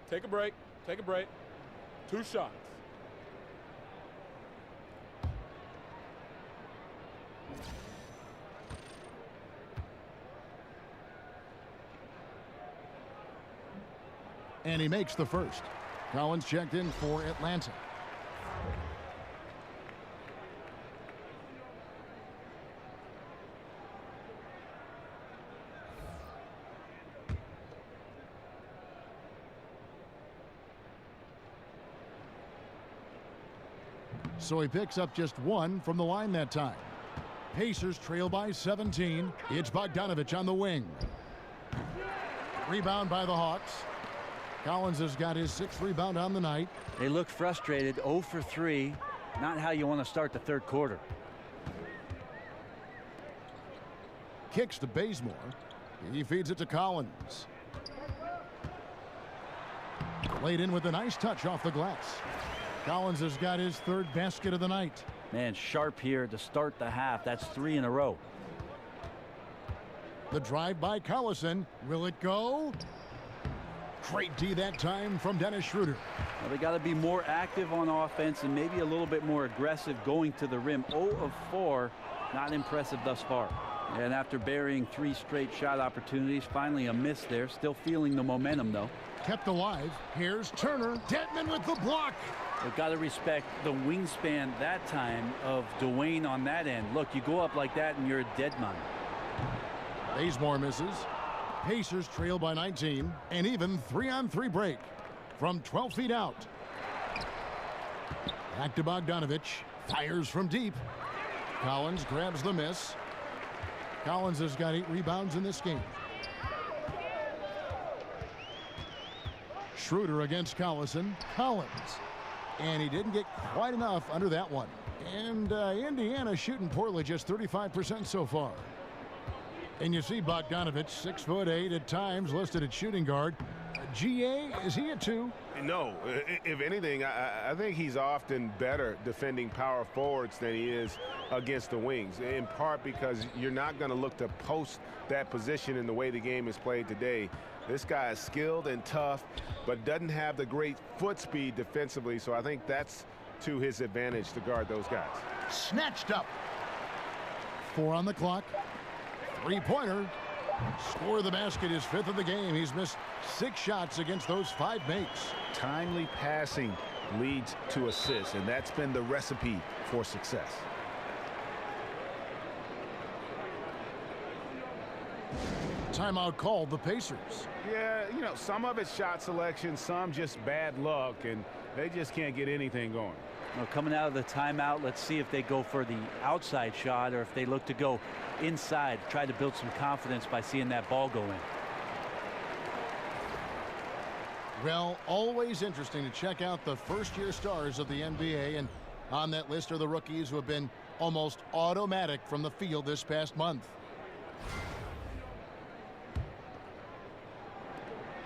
Take a break. Take a break. 2 shots. And he makes the first. Collins checked in for Atlanta. So he picks up just one from the line that time. Pacers trail by 17. It's Bogdanovich on the wing. Rebound by the Hawks. Collins has got his 6th rebound on the night. They look frustrated, 0 for 3. Not how you want to start the third quarter. Kicks to Bazemore. He feeds it to Collins. Laid in with a nice touch off the glass. Collins has got his 3rd basket of the night. Man, sharp here to start the half. That's 3 in a row. The drive by Collison. Will it go? Great D that time from Dennis Schroeder. Well, they got to be more active on offense and maybe a little bit more aggressive going to the rim. 0 of 4. Not impressive thus far. And after burying 3 straight shot opportunities, finally a miss there. Still feeling the momentum, though. Kept alive. Here's Turner. Dedmon with the block. We've got to respect the wingspan that time of Dwayne on that end. Look, you go up like that and you're a dead man. Bazemore misses. Pacers trail by 19. An even 3-on-3 break from 12 feet out. Back to Bogdanovich. Fires from deep. Collins grabs the miss. Collins has got 8 rebounds in this game. Schroeder against Collison. Collins. And he didn't get quite enough under that one. And Indiana shooting poorly, just 35% so far. And you see Bogdanovich, 6'8" at times, listed at shooting guard. GA, is he a 2? No. If anything, I think he's often better defending power forwards than he is against the wings, in part because you're not going to look to post that position in the way the game is played today. This guy is skilled and tough, but doesn't have the great foot speed defensively, so I think that's to his advantage to guard those guys. Snatched up. 4 on the clock. 3-pointer. Score the basket, his 5th of the game. He's missed 6 shots against those 5 makes. Timely passing leads to assists, and that's been the recipe for success. Timeout called the Pacers. Yeah, you know, some of it's shot selection, some just bad luck, and they just can't get anything going. Well, coming out of the timeout, let's see if they go for the outside shot or if they look to go inside, try to build some confidence by seeing that ball go in. Well, always interesting to check out the first-year stars of the NBA, and on that list are the rookies who have been almost automatic from the field this past month.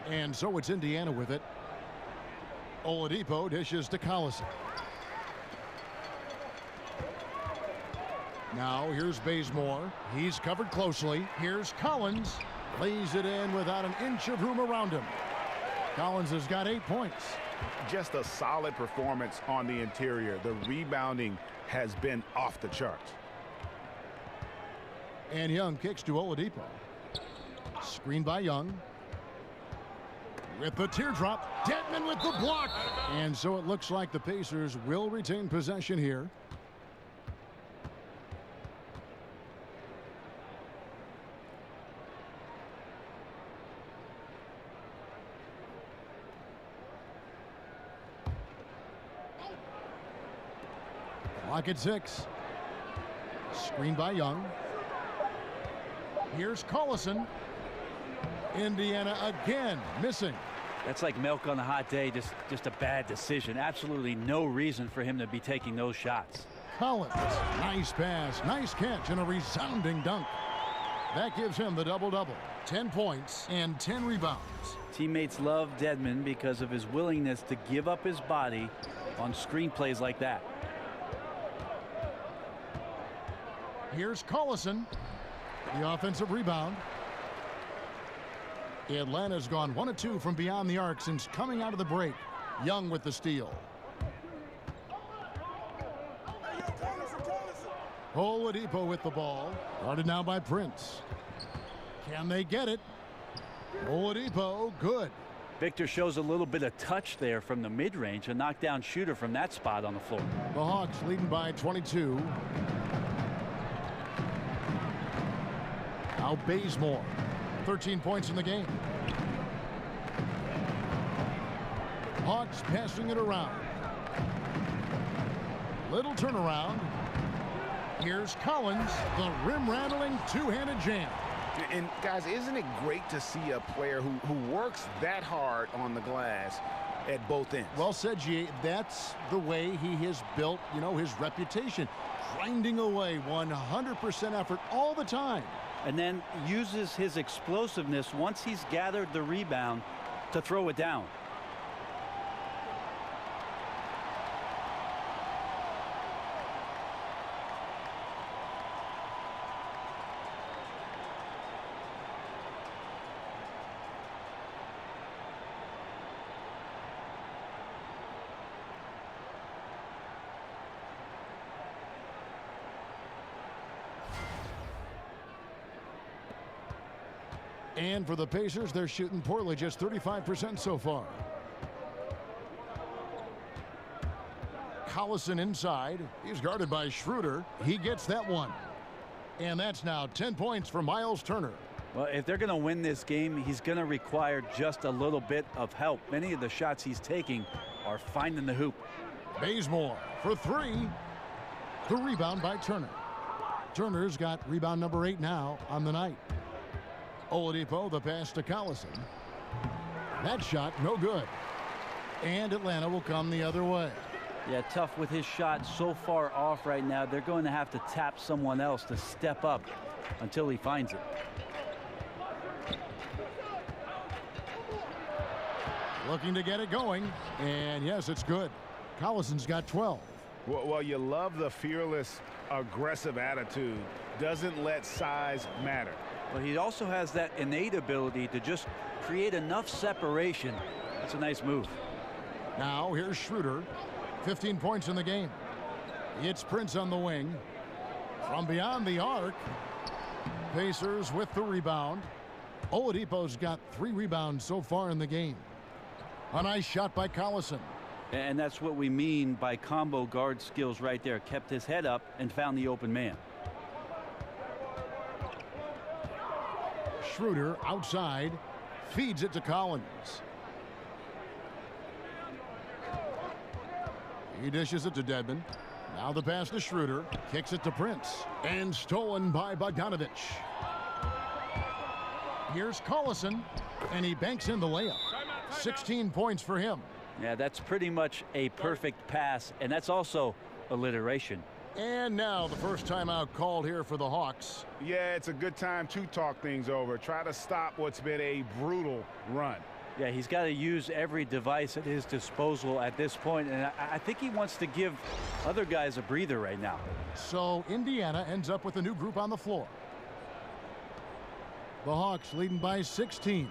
And so it's Indiana with it. Oladipo dishes to Collison. Now here's Bazemore. He's covered closely. Here's Collins. Lays it in without an inch of room around him. Collins has got 8 points. Just a solid performance on the interior. The rebounding has been off the charts. And Young kicks to Oladipo. Screen by Young. With the teardrop, Dedmon with the block. And so it looks like the Pacers will retain possession here. Clock at 6. Screen by Young. Here's Collison. Indiana again missing. That's like milk on a hot day, just a bad decision. Absolutely no reason for him to be taking those shots. Collins, nice pass, nice catch, and a resounding dunk. That gives him the double-double. 10 points and 10 rebounds. Teammates love Dedmon because of his willingness to give up his body on screen plays like that. Here's Collison. The offensive rebound. Atlanta's gone 1 of 2 from beyond the arc since coming out of the break. Young with the steal. Oladipo with the ball. Guarded now by Prince. Can they get it? Oladipo, good. Victor shows a little bit of touch there from the mid-range, a knockdown shooter from that spot on the floor. The Hawks leading by 22. Now Bazemore, 13 points in the game. Hawks passing it around. Little turnaround. Here's Collins, the rim-rattling two-handed jam. And guys, isn't it great to see a player who works that hard on the glass at both ends? Well said, G. That's the way he has built, you know, his reputation. Grinding away, 100% effort all the time. And then uses his explosiveness once he's gathered the rebound to throw it down. And for the Pacers, they're shooting poorly, just 35% so far. Collison inside. He's guarded by Schroeder. He gets that one. And that's now 10 points for Miles Turner. Well, if they're going to win this game, he's going to require just a little bit of help. Many of the shots he's taking are finding the hoop. Bazemore for three. The rebound by Turner. Turner's got rebound number 8 now on the night. Oladipo, the pass to Collison. That shot, no good. And Atlanta will come the other way. Yeah, tough with his shot so far off right now. They're going to have to tap someone else to step up until he finds it. Looking to get it going. And yes, it's good. Collison's got 12. Well, you love the fearless, aggressive attitude. Doesn't let size matter. Well, he also has that innate ability to just create enough separation. That's a nice move. Now here's Schroeder. 15 points in the game. It's Prince on the wing. From beyond the arc. Pacers with the rebound. Oladipo's got 3 rebounds so far in the game. A nice shot by Collison. And that's what we mean by combo guard skills right there. Kept his head up and found the open man. Schroeder outside, feeds it to Collins. He dishes it to Dedmon. Now the pass to Schroeder, kicks it to Prince, and stolen by Bogdanovich. Here's Collison, and he banks in the layup. 16 points for him. Yeah, that's pretty much a perfect pass, and that's also alliteration. And now the first timeout called here for the Hawks. Yeah, it's a good time to talk things over. Try to stop what's been a brutal run. Yeah, he's got to use every device at his disposal at this point, and I think he wants to give other guys a breather right now. So Indiana ends up with a new group on the floor. The Hawks leading by 16.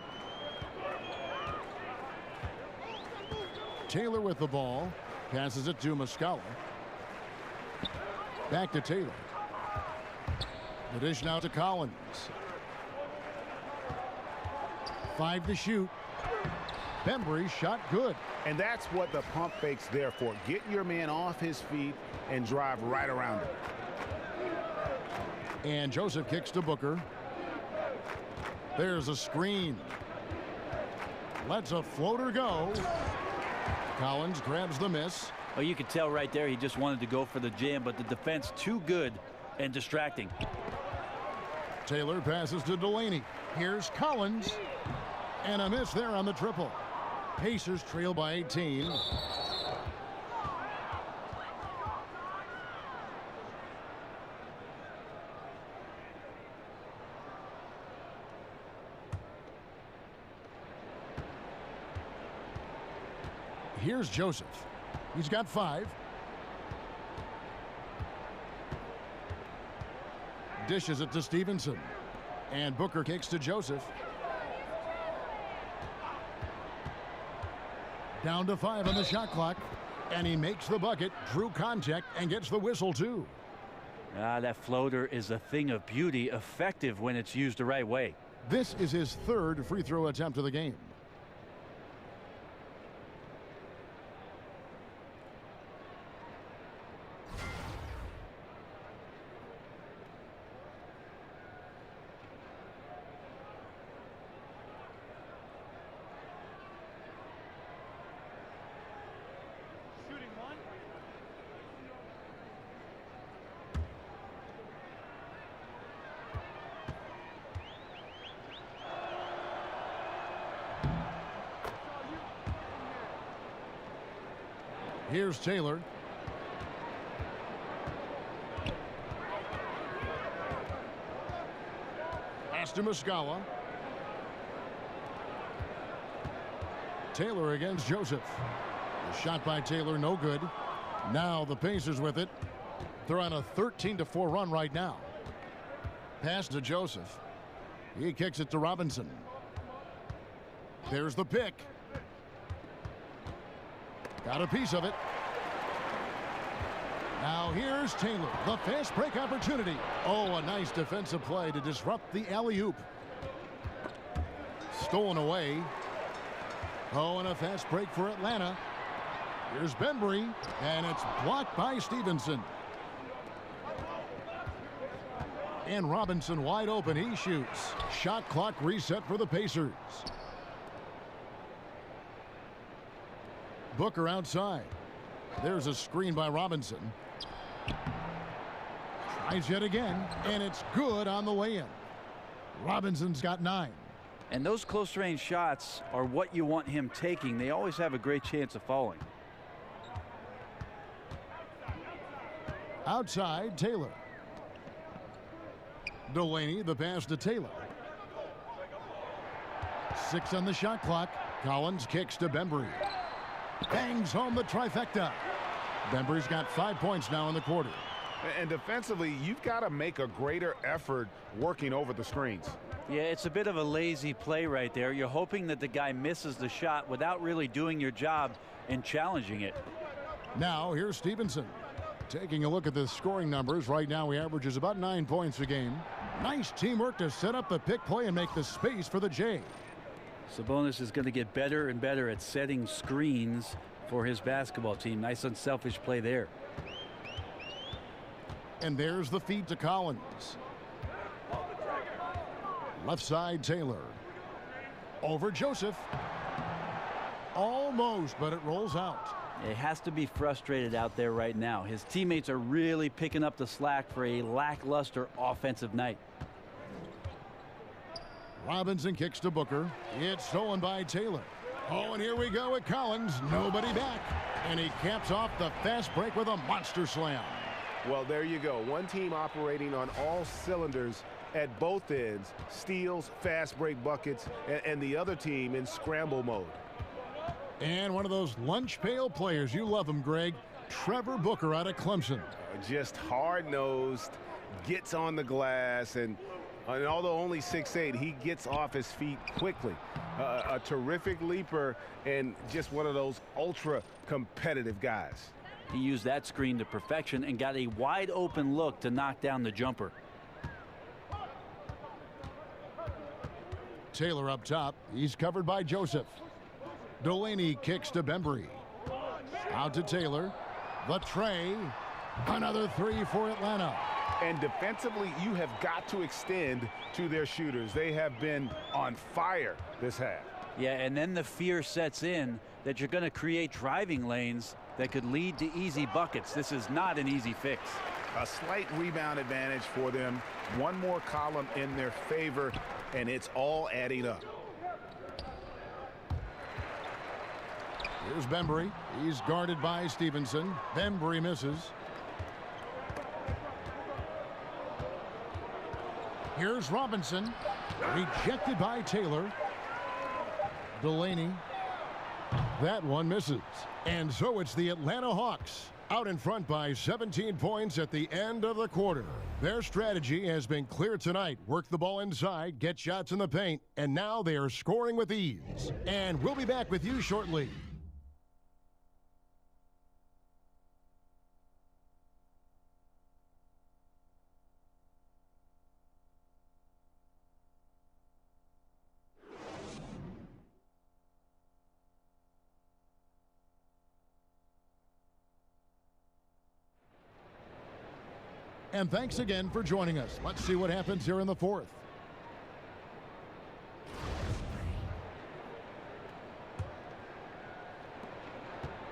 Taylor with the ball. Passes it to Muscala. Back to Taylor. The dish now to Collins. 5 to shoot. Bembry shot good. And that's what the pump fake's there for. Get your man off his feet and drive right around him. And Joseph kicks to Booker. There's a screen. Lets a floater go. Collins grabs the miss. Oh, you could tell right there he just wanted to go for the jam, but the defense too good and distracting. Taylor passes to Delaney. Here's Collins. And a miss there on the triple. Pacers trail by 18. Here's Joseph. He's got 5. Dishes it to Stevenson. And Booker kicks to Joseph. Down to 5 on the shot clock. And he makes the bucket, drew contact, and gets the whistle too. That floater is a thing of beauty, effective when it's used the right way. This is his 3rd free throw attempt of the game. Here's Taylor. Pass to Muscala. Taylor against Joseph. The shot by Taylor, no good. Now the Pacers with it. They're on a 13-4 run right now. Pass to Joseph. He kicks it to Robinson. There's the pick. Got a piece of it. Now here's Taylor. The fast break opportunity. Oh, a nice defensive play to disrupt the alley-oop. Stolen away. Oh, and a fast break for Atlanta. Here's Bembry, and it's blocked by Stevenson. And Robinson wide open. He shoots. Shot clock reset for the Pacers. Booker outside. There's a screen by Robinson. Tries yet again, and it's good on the way in. Robinson's got 9. And those close-range shots are what you want him taking. They always have a great chance of falling. Outside, Taylor. Delaney, the pass to Taylor. 6 on the shot clock. Collins kicks to Bembry. Bangs home the trifecta. Bembry's got 5 points now in the quarter. And defensively, you've got to make a greater effort working over the screens. Yeah, it's a bit of a lazy play right there. You're hoping that the guy misses the shot without really doing your job and challenging it. Now here's Stevenson. Taking a look at the scoring numbers, right now he averages about 9 points a game. Nice teamwork to set up the pick play and make the space for the J. Sabonis is going to get better and better at setting screens for his basketball team. Nice unselfish play there. And there's the feed to Collins. Left side, Taylor. Over Joseph. Almost, but it rolls out. It has to be frustrated out there right now. His teammates are really picking up the slack for a lackluster offensive night. Robinson kicks to Booker. It's stolen by Taylor. Oh, and here we go with Collins. Nobody back. And he caps off the fast break with a monster slam. Well, there you go. One team operating on all cylinders at both ends. Steals, fast break buckets, and the other team in scramble mode. And one of those lunch pail players. You love him, Greg. Trevor Booker out of Clemson. Just hard-nosed, gets on the glass, and although only 6'8", he gets off his feet quickly. A terrific leaper and just one of those ultra-competitive guys. He used that screen to perfection and got a wide open look to knock down the jumper. Taylor up top. He's covered by Joseph. Delaney kicks to Bembry. Out to Taylor. The tray. Another 3 for Atlanta. And defensively, you have got to extend to their shooters. They have been on fire this half. Yeah, and then the fear sets in that you're going to create driving lanes that could lead to easy buckets. This is not an easy fix. A slight rebound advantage for them. One more column in their favor, and it's all adding up. Here's Bembry. He's guarded by Stevenson. Bembry misses. Here's Robinson. Rejected by Taylor. Delaney. That one misses. And so it's the Atlanta Hawks out in front by 17 points at the end of the quarter. Their strategy has been clear tonight. Work the ball inside, get shots in the paint, and now they are scoring with ease. And we'll be back with you shortly. And thanks again for joining us. Let's see what happens here in the fourth.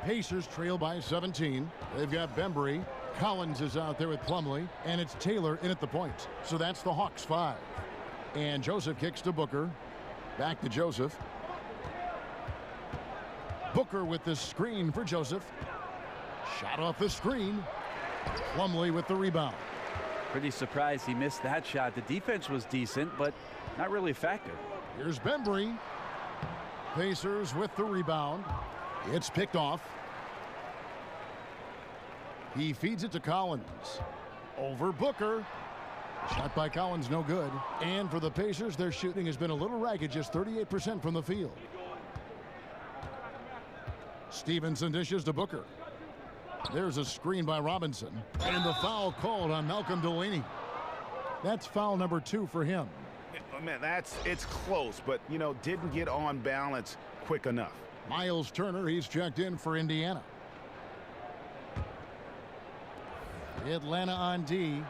Pacers trail by 17. They've got Bembry. Collins is out there with Plumlee. And it's Taylor in at the point. So that's the Hawks 5. And Joseph kicks to Booker. Back to Joseph. Booker with the screen for Joseph. Shot off the screen. Plumlee with the rebound. Pretty surprised he missed that shot. The defense was decent, but not really effective. Here's Bembry. Pacers with the rebound. It's picked off. He feeds it to Collins. Over Booker. Shot by Collins, no good. And for the Pacers, their shooting has been a little ragged, just 38% from the field. Stevenson dishes to Booker. There's a screen by Robinson. And the foul called on Malcolm Delaney. That's foul number 2 for him. Man, it's close, but, you know, didn't get on balance quick enough. Miles Turner, he's checked in for Indiana. Atlanta on D.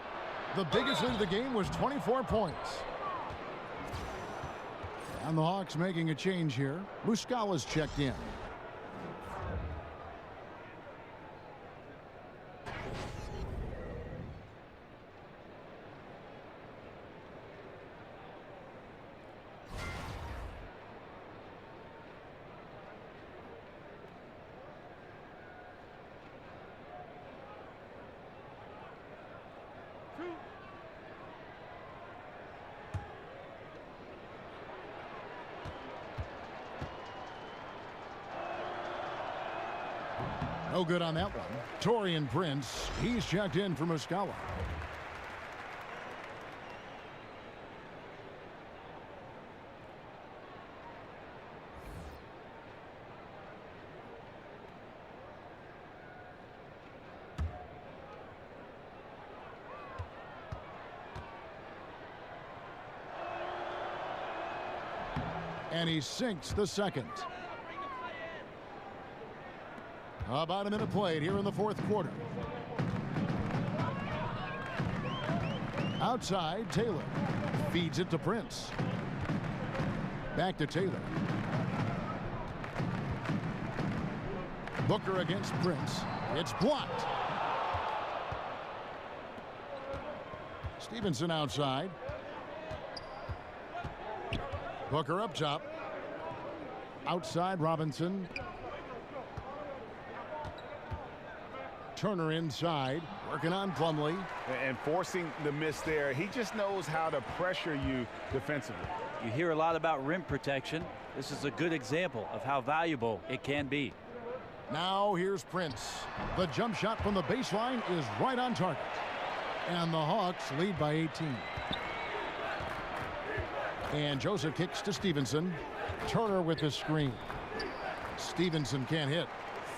The biggest lead of the game was 24 points. And the Hawks making a change here. Muscala's checked in. No good on that one. Taurean Prince, he's checked in for Muscala. And he sinks the second. About a minute played here in the fourth quarter. Outside, Taylor feeds it to Prince. Back to Taylor. Booker against Prince. It's blocked. Stevenson outside. Booker up top. Outside, Robinson. Turner inside, working on Plumlee. And forcing the miss there. He just knows how to pressure you defensively. You hear a lot about rim protection. This is a good example of how valuable it can be. Now here's Prince. The jump shot from the baseline is right on target. And the Hawks lead by 18. And Joseph kicks to Stevenson. Turner with the screen. Stevenson can't hit.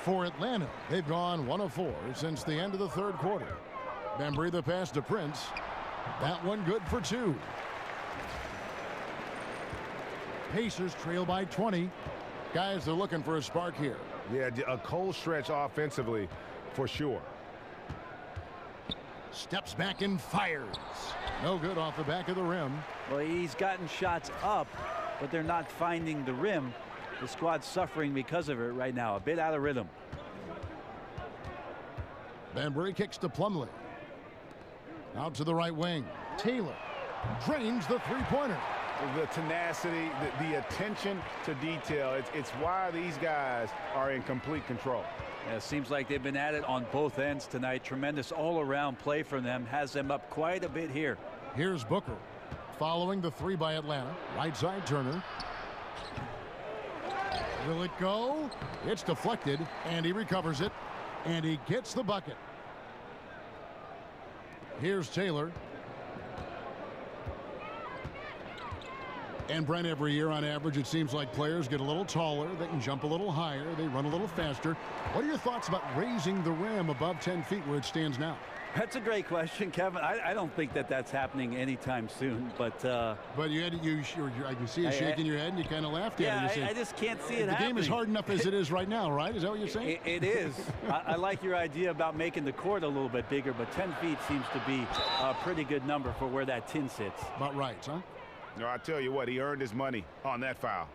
For Atlanta, they've gone 1 of 4 since the end of the third quarter. Bembry the pass to Prince. That one good for 2. Pacers trail by 20. Guys, they're looking for a spark here. Yeah, a cold stretch offensively for sure. Steps back and fires. No good off the back of the rim. Well, he's gotten shots up, but they're not finding the rim. The squad's suffering because of it right now, a bit out of rhythm. Bembry kicks to Plumlee. Out to the right wing. Taylor drains the three-pointer. The tenacity, the attention to detail, it's why these guys are in complete control. Yeah, it seems like they've been at it on both ends tonight. Tremendous all-around play from them. Has them up quite a bit here. Here's Booker. Following the 3 by Atlanta. Right side Turner. Will it go? It's deflected, and he recovers it, and he gets the bucket. Here's Taylor. And Brent, every year on average, it seems like players get a little taller, they can jump a little higher, they run a little faster. What are your thoughts about raising the rim above 10 feet where it stands now? That's a great question, Kevin. I don't think that's happening anytime soon, but you see you shaking your head and you kind of laughed at it. I just can't see it happening. The game is hard enough as it is right now, right? Is that what you're saying? It is. I like your idea about making the court a little bit bigger, but 10 feet seems to be a pretty good number for where that tin sits. About right, huh? No, I tell you what, he earned his money on that foul.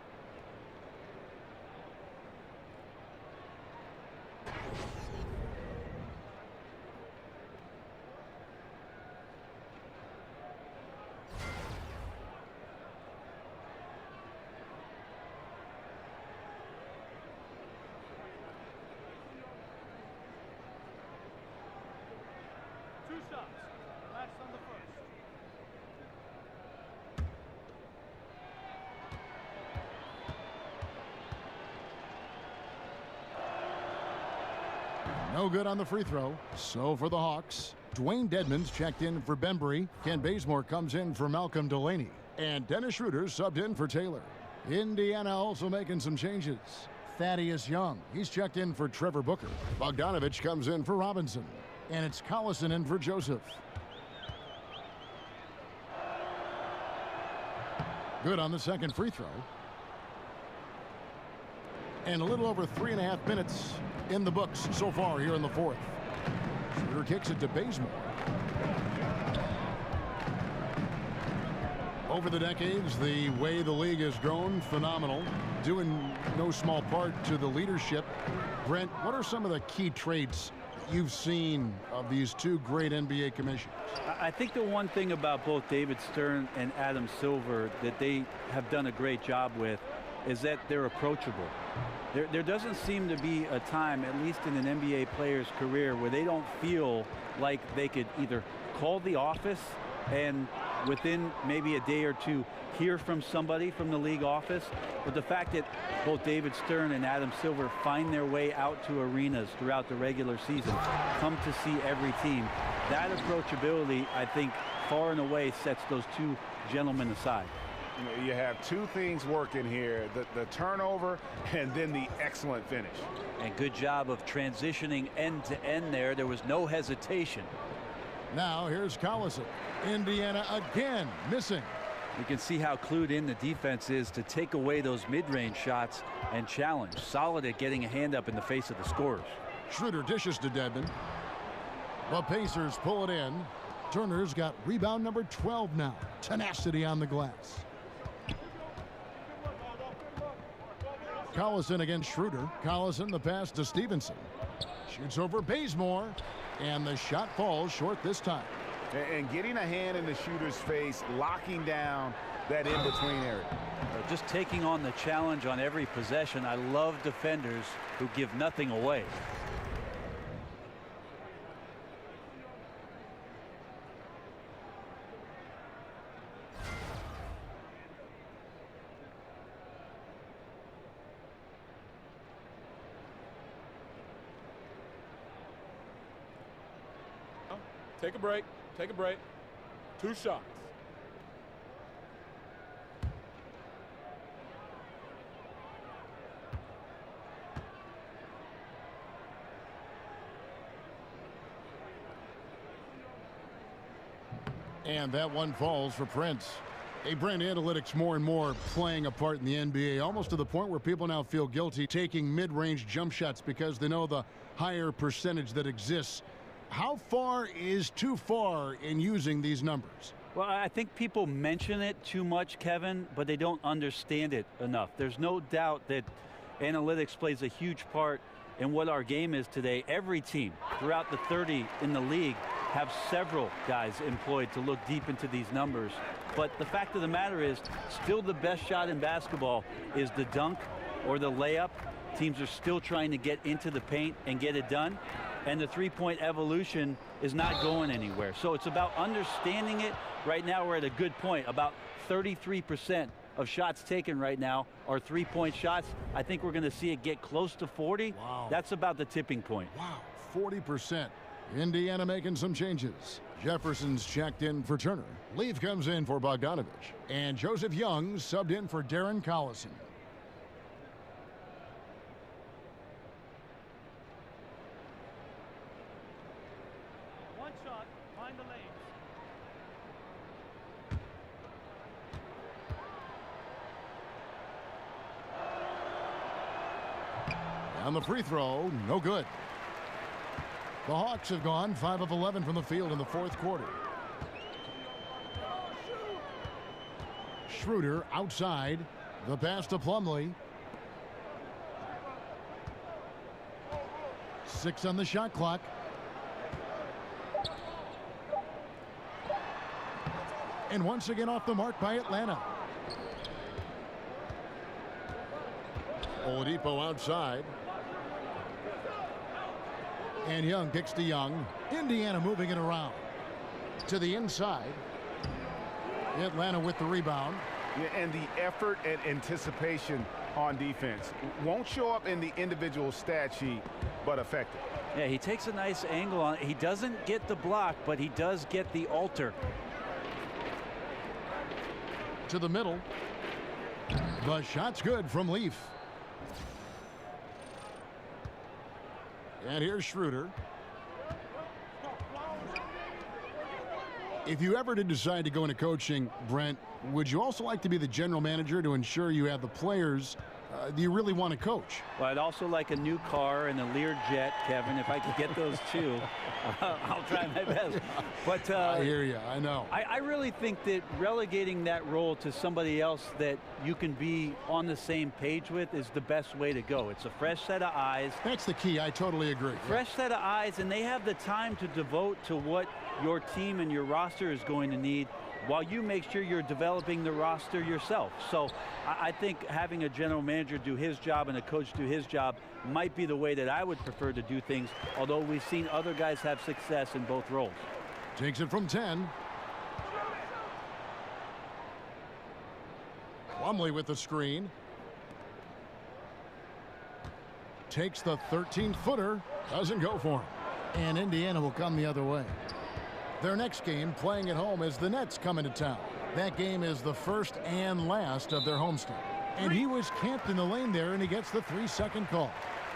No good on the free throw. So for the Hawks, Dwayne Dedmon's checked in for Bembry. Ken Bazemore comes in for Malcolm Delaney. And Dennis Schroeder subbed in for Taylor. Indiana also making some changes. Thaddeus Young, he's checked in for Trevor Booker. Bogdanovich comes in for Robinson. And it's Collison in for Joseph. Good on the second free throw. And a little over 3.5 minutes in the books so far here in the fourth. Schroeder kicks it to Bazemore. Over the decades, the way the league has grown, phenomenal, due in no small part to the leadership. Brent, what are some of the key traits you've seen of these two great NBA commissioners? I think the one thing about both David Stern and Adam Silver that they have done a great job with is that they're approachable. There doesn't seem to be a time, at least in an NBA player's career, where they don't feel like they could either call the office and within maybe a day or two hear from somebody from the league office. But the fact that both David Stern and Adam Silver find their way out to arenas throughout the regular season, come to see every team, that approachability, I think, far and away sets those two gentlemen aside. You have two things working here, the turnover and then the excellent finish. And good job of transitioning end to end there. There was no hesitation. Now here's Collison. Indiana again missing. You can see how clued in the defense is to take away those mid-range shots and challenge. Solid at getting a hand up in the face of the scorers. Schroeder dishes to Dedmon. The Pacers pull it in. Turner's got rebound number 12 now. Tenacity on the glass. Collison against Schroeder. Collison the pass to Stevenson. Shoots over Bazemore. And the shot falls short this time. And getting a hand in the shooter's face, locking down that in-between area. Just taking on the challenge on every possession. I love defenders who give nothing away. Take a break. Take a break. 2 shots. And that one falls for Prince. Hey, Brent, analytics more and more playing a part in the NBA, almost to the point where people now feel guilty taking mid-range jump shots because they know the higher percentage that exists. How far is too far in using these numbers? Well, I think people mention it too much, Kevin, but they don't understand it enough. There's no doubt that analytics plays a huge part in what our game is today. Every team throughout the 30 in the league have several guys employed to look deep into these numbers. But the fact of the matter is, still the best shot in basketball is the dunk or the layup. Teams are still trying to get into the paint and get it done. And the three-point evolution is not going anywhere. So it's about understanding it. Right now we're at a good point. About 33% of shots taken right now are three-point shots. I think we're going to see it get close to 40. Wow. That's about the tipping point. Wow, 40%. Indiana making some changes. Jefferson's checked in for Turner. Leaf comes in for Bogdanovich. And Joseph Young subbed in for Darren Collison. On the free throw, no good. The Hawks have gone 5 of 11 from the field in the fourth quarter. Schroeder outside. The pass to Plumlee. 6 on the shot clock. And once again off the mark by Atlanta. Oladipo outside. And Young kicks to Young. Indiana moving it around. To the inside. Atlanta with the rebound. Yeah, and the effort and anticipation on defense won't show up in the individual stat sheet, but effective. Yeah, he takes a nice angle on it. He doesn't get the block, but he does get the alter. To the middle. The shot's good from Leaf. And here's Schroeder. If you ever did decide to go into coaching, Brent, would you also like to be the general manager to ensure you have the players you really want to coach? Well, I'd also like a new car and a Learjet, Kevin. If I could get those two, I'll try my best. But I hear you. I know. I really think that relegating that role to somebody else that you can be on the same page with is the best way to go. It's a fresh set of eyes. That's the key. I totally agree. Fresh set of eyes, and they have the time to devote to what your team and your roster is going to need, while you make sure you're developing the roster yourself. So I think having a general manager do his job and a coach do his job might be the way that I would prefer to do things, although we've seen other guys have success in both roles. Takes it from 10. Plumlee with the screen. Takes the 13-footer. Doesn't go for him. And Indiana will come the other way. Their next game, playing at home, is the Nets coming to town. That game is the first and last of their homestand. And he was camped in the lane there, and he gets the 3-second call.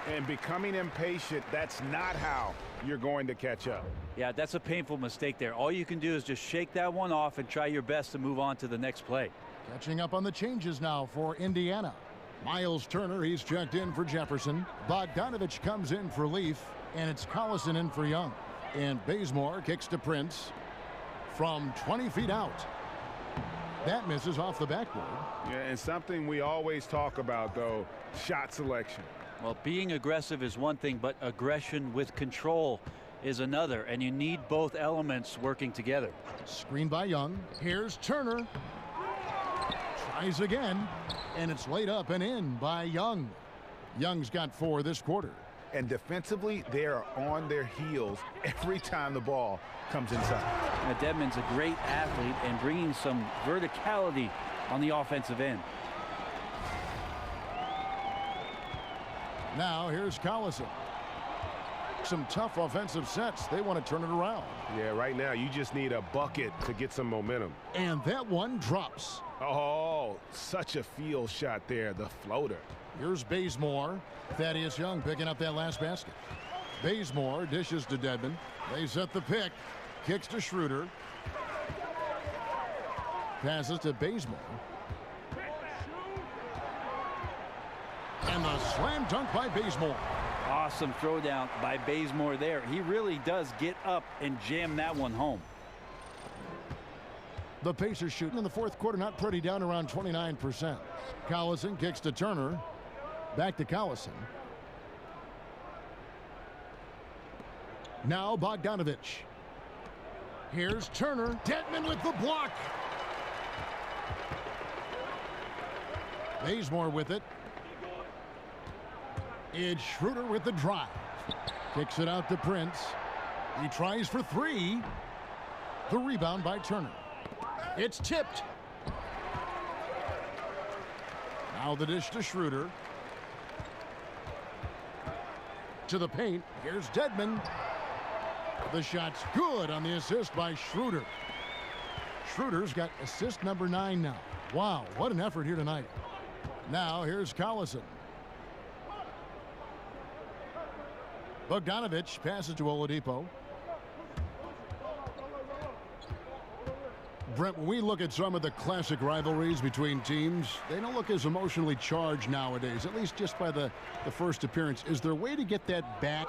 And becoming impatient, that's not how you're going to catch up. Yeah, that's a painful mistake there. All you can do is just shake that one off and try your best to move on to the next play. Catching up on the changes now for Indiana. Miles Turner, he's checked in for Jefferson. Bogdanovich comes in for Leaf, and it's Collison in for Young. And Bazemore kicks to Prince from 20 feet out. That misses off the backboard. Yeah, and something we always talk about, though, shot selection. Well, being aggressive is one thing, but aggression with control is another, and you need both elements working together. Screen by Young. Here's Turner. Tries again, and it's laid up and in by Young. Young's got 4 this quarter. And defensively, they are on their heels every time the ball comes inside. Now, Dedmon's a great athlete and bringing some verticality on the offensive end. Now here's Collison. Some tough offensive sets. They want to turn it around. Yeah, right now you just need a bucket to get some momentum. And that one drops. Oh, such a field shot there, the floater. Here's Bazemore. Thaddeus Young picking up that last basket. Bazemore dishes to Dedmon. They set the pick. Kicks to Schroeder. Passes to Bazemore. And the slam dunk by Bazemore. Awesome throwdown by Bazemore there. He really does get up and jam that one home. The Pacers shooting in the fourth quarter, not pretty, down around 29%. Collison kicks to Turner. Back to Collison. Now Bogdanovich. Here's Turner. Dedmon with the block. Bazemore with it. It's Schroeder with the drive. Kicks it out to Prince. He tries for 3. The rebound by Turner. It's tipped. Now the dish to Schroeder. To the paint. Here's Dedmon. The shot's good on the assist by Schroeder. Schroeder's got assist number 9 now. Wow, what an effort here tonight. Now here's Collison. Bogdanovich passes to Oladipo. Brent, when we look at some of the classic rivalries between teams, they don't look as emotionally charged nowadays, at least just by the first appearance. Is there a way to get that back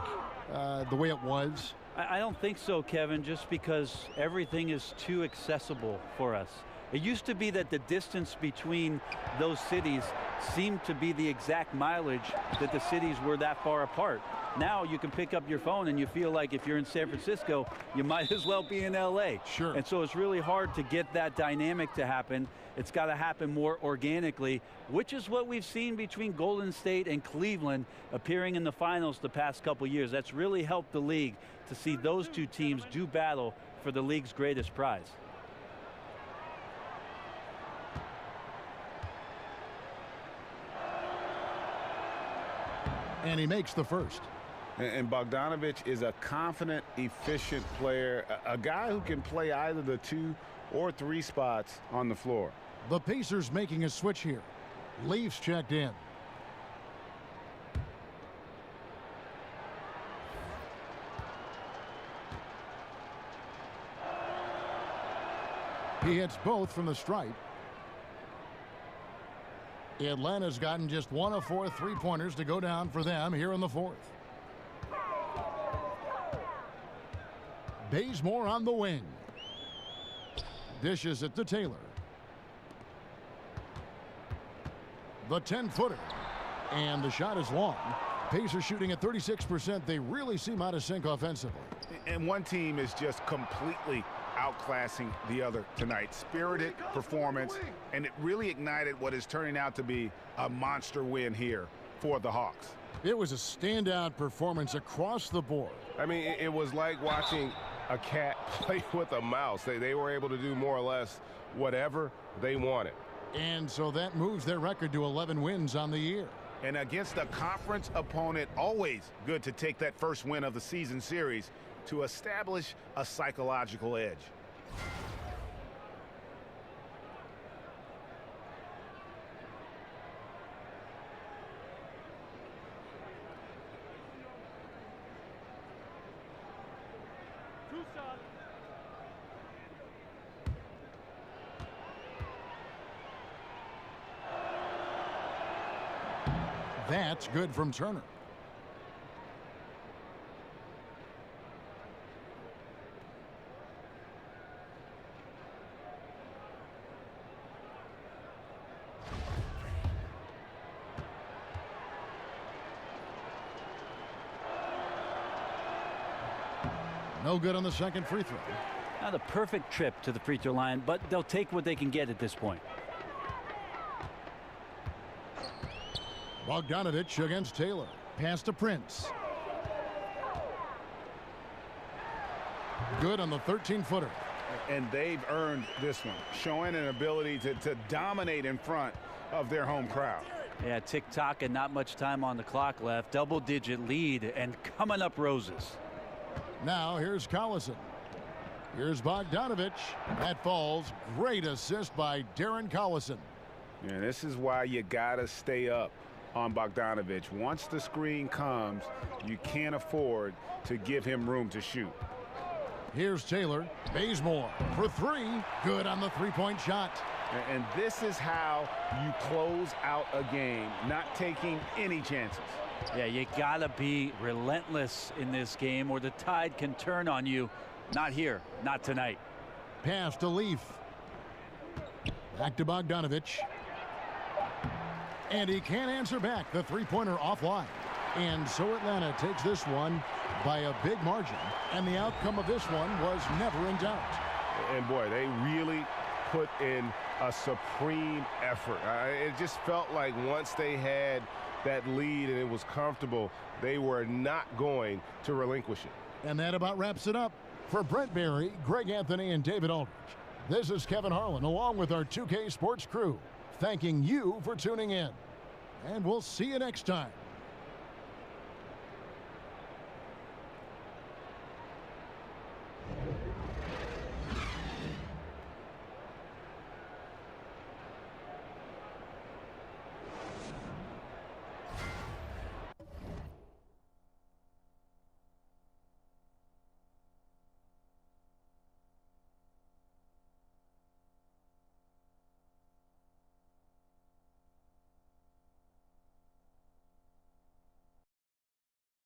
the way it was? I don't think so, Kevin, just because everything is too accessible for us. It used to be that the distance between those cities seemed to be the exact mileage that the cities were that far apart. Now you can pick up your phone and you feel like if you're in San Francisco, you might as well be in LA. Sure. And so it's really hard to get that dynamic to happen. It's got to happen more organically, which is what we've seen between Golden State and Cleveland appearing in the finals the past couple years. That's really helped the league to see those two teams do battle for the league's greatest prize. And he makes the first. And Bogdanovich is a confident, efficient player, a guy who can play either the 2 or 3 spots on the floor. The Pacers making a switch here. Leafs checked in. He hits both from the stripe. Atlanta's gotten just 1 of 4 3-pointers to go down for them here in the 4th. Bazemore on the wing. Dishes it to Taylor. The 10-footer. And the shot is long. Pacers shooting at 36%. They really seem out of sync offensively. And one team is just completely outclassing the other tonight. Spirited performance, and it really ignited what is turning out to be a monster win here for the Hawks. It was a standout performance across the board. I mean, it was like watching a cat play with a mouse. They were able to do more or less whatever they wanted. And so that moves their record to 11 wins on the year. And against a conference opponent, always good to take that first win of the season series to establish a psychological edge. That's good from Turner. No good on the second free throw. Not a perfect trip to the free throw line, but they'll take what they can get at this point. Bogdanovich against Taylor. Pass to Prince. Good on the 13-footer. And they've earned this one, showing an ability to dominate in front of their home crowd. Yeah, tick-tock and not much time on the clock left. Double-digit lead and coming up roses. Now here's Collison. Here's Bogdanovich. That falls. Great assist by Darren Collison. Yeah, this is why you got to stay up on Bogdanovich. Once the screen comes, you can't afford to give him room to shoot. Here's Taylor. Bazemore for 3. Good on the three-point shot. And this is how you close out a game, not taking any chances. Yeah, you gotta be relentless in this game or the tide can turn on you. Not here, not tonight. Pass to Leaf. Back to Bogdanovich. And he can't answer back. The three-pointer offline. And so Atlanta takes this one by a big margin. And the outcome of this one was never in doubt. And boy, they really put in a supreme effort. It just felt like once they had that lead and it was comfortable, they were not going to relinquish it. And that about wraps it up. For Brent Barry, Greg Anthony, and David Aldridge, this is Kevin Harlan along with our 2K Sports crew, thanking you for tuning in. And we'll see you next time.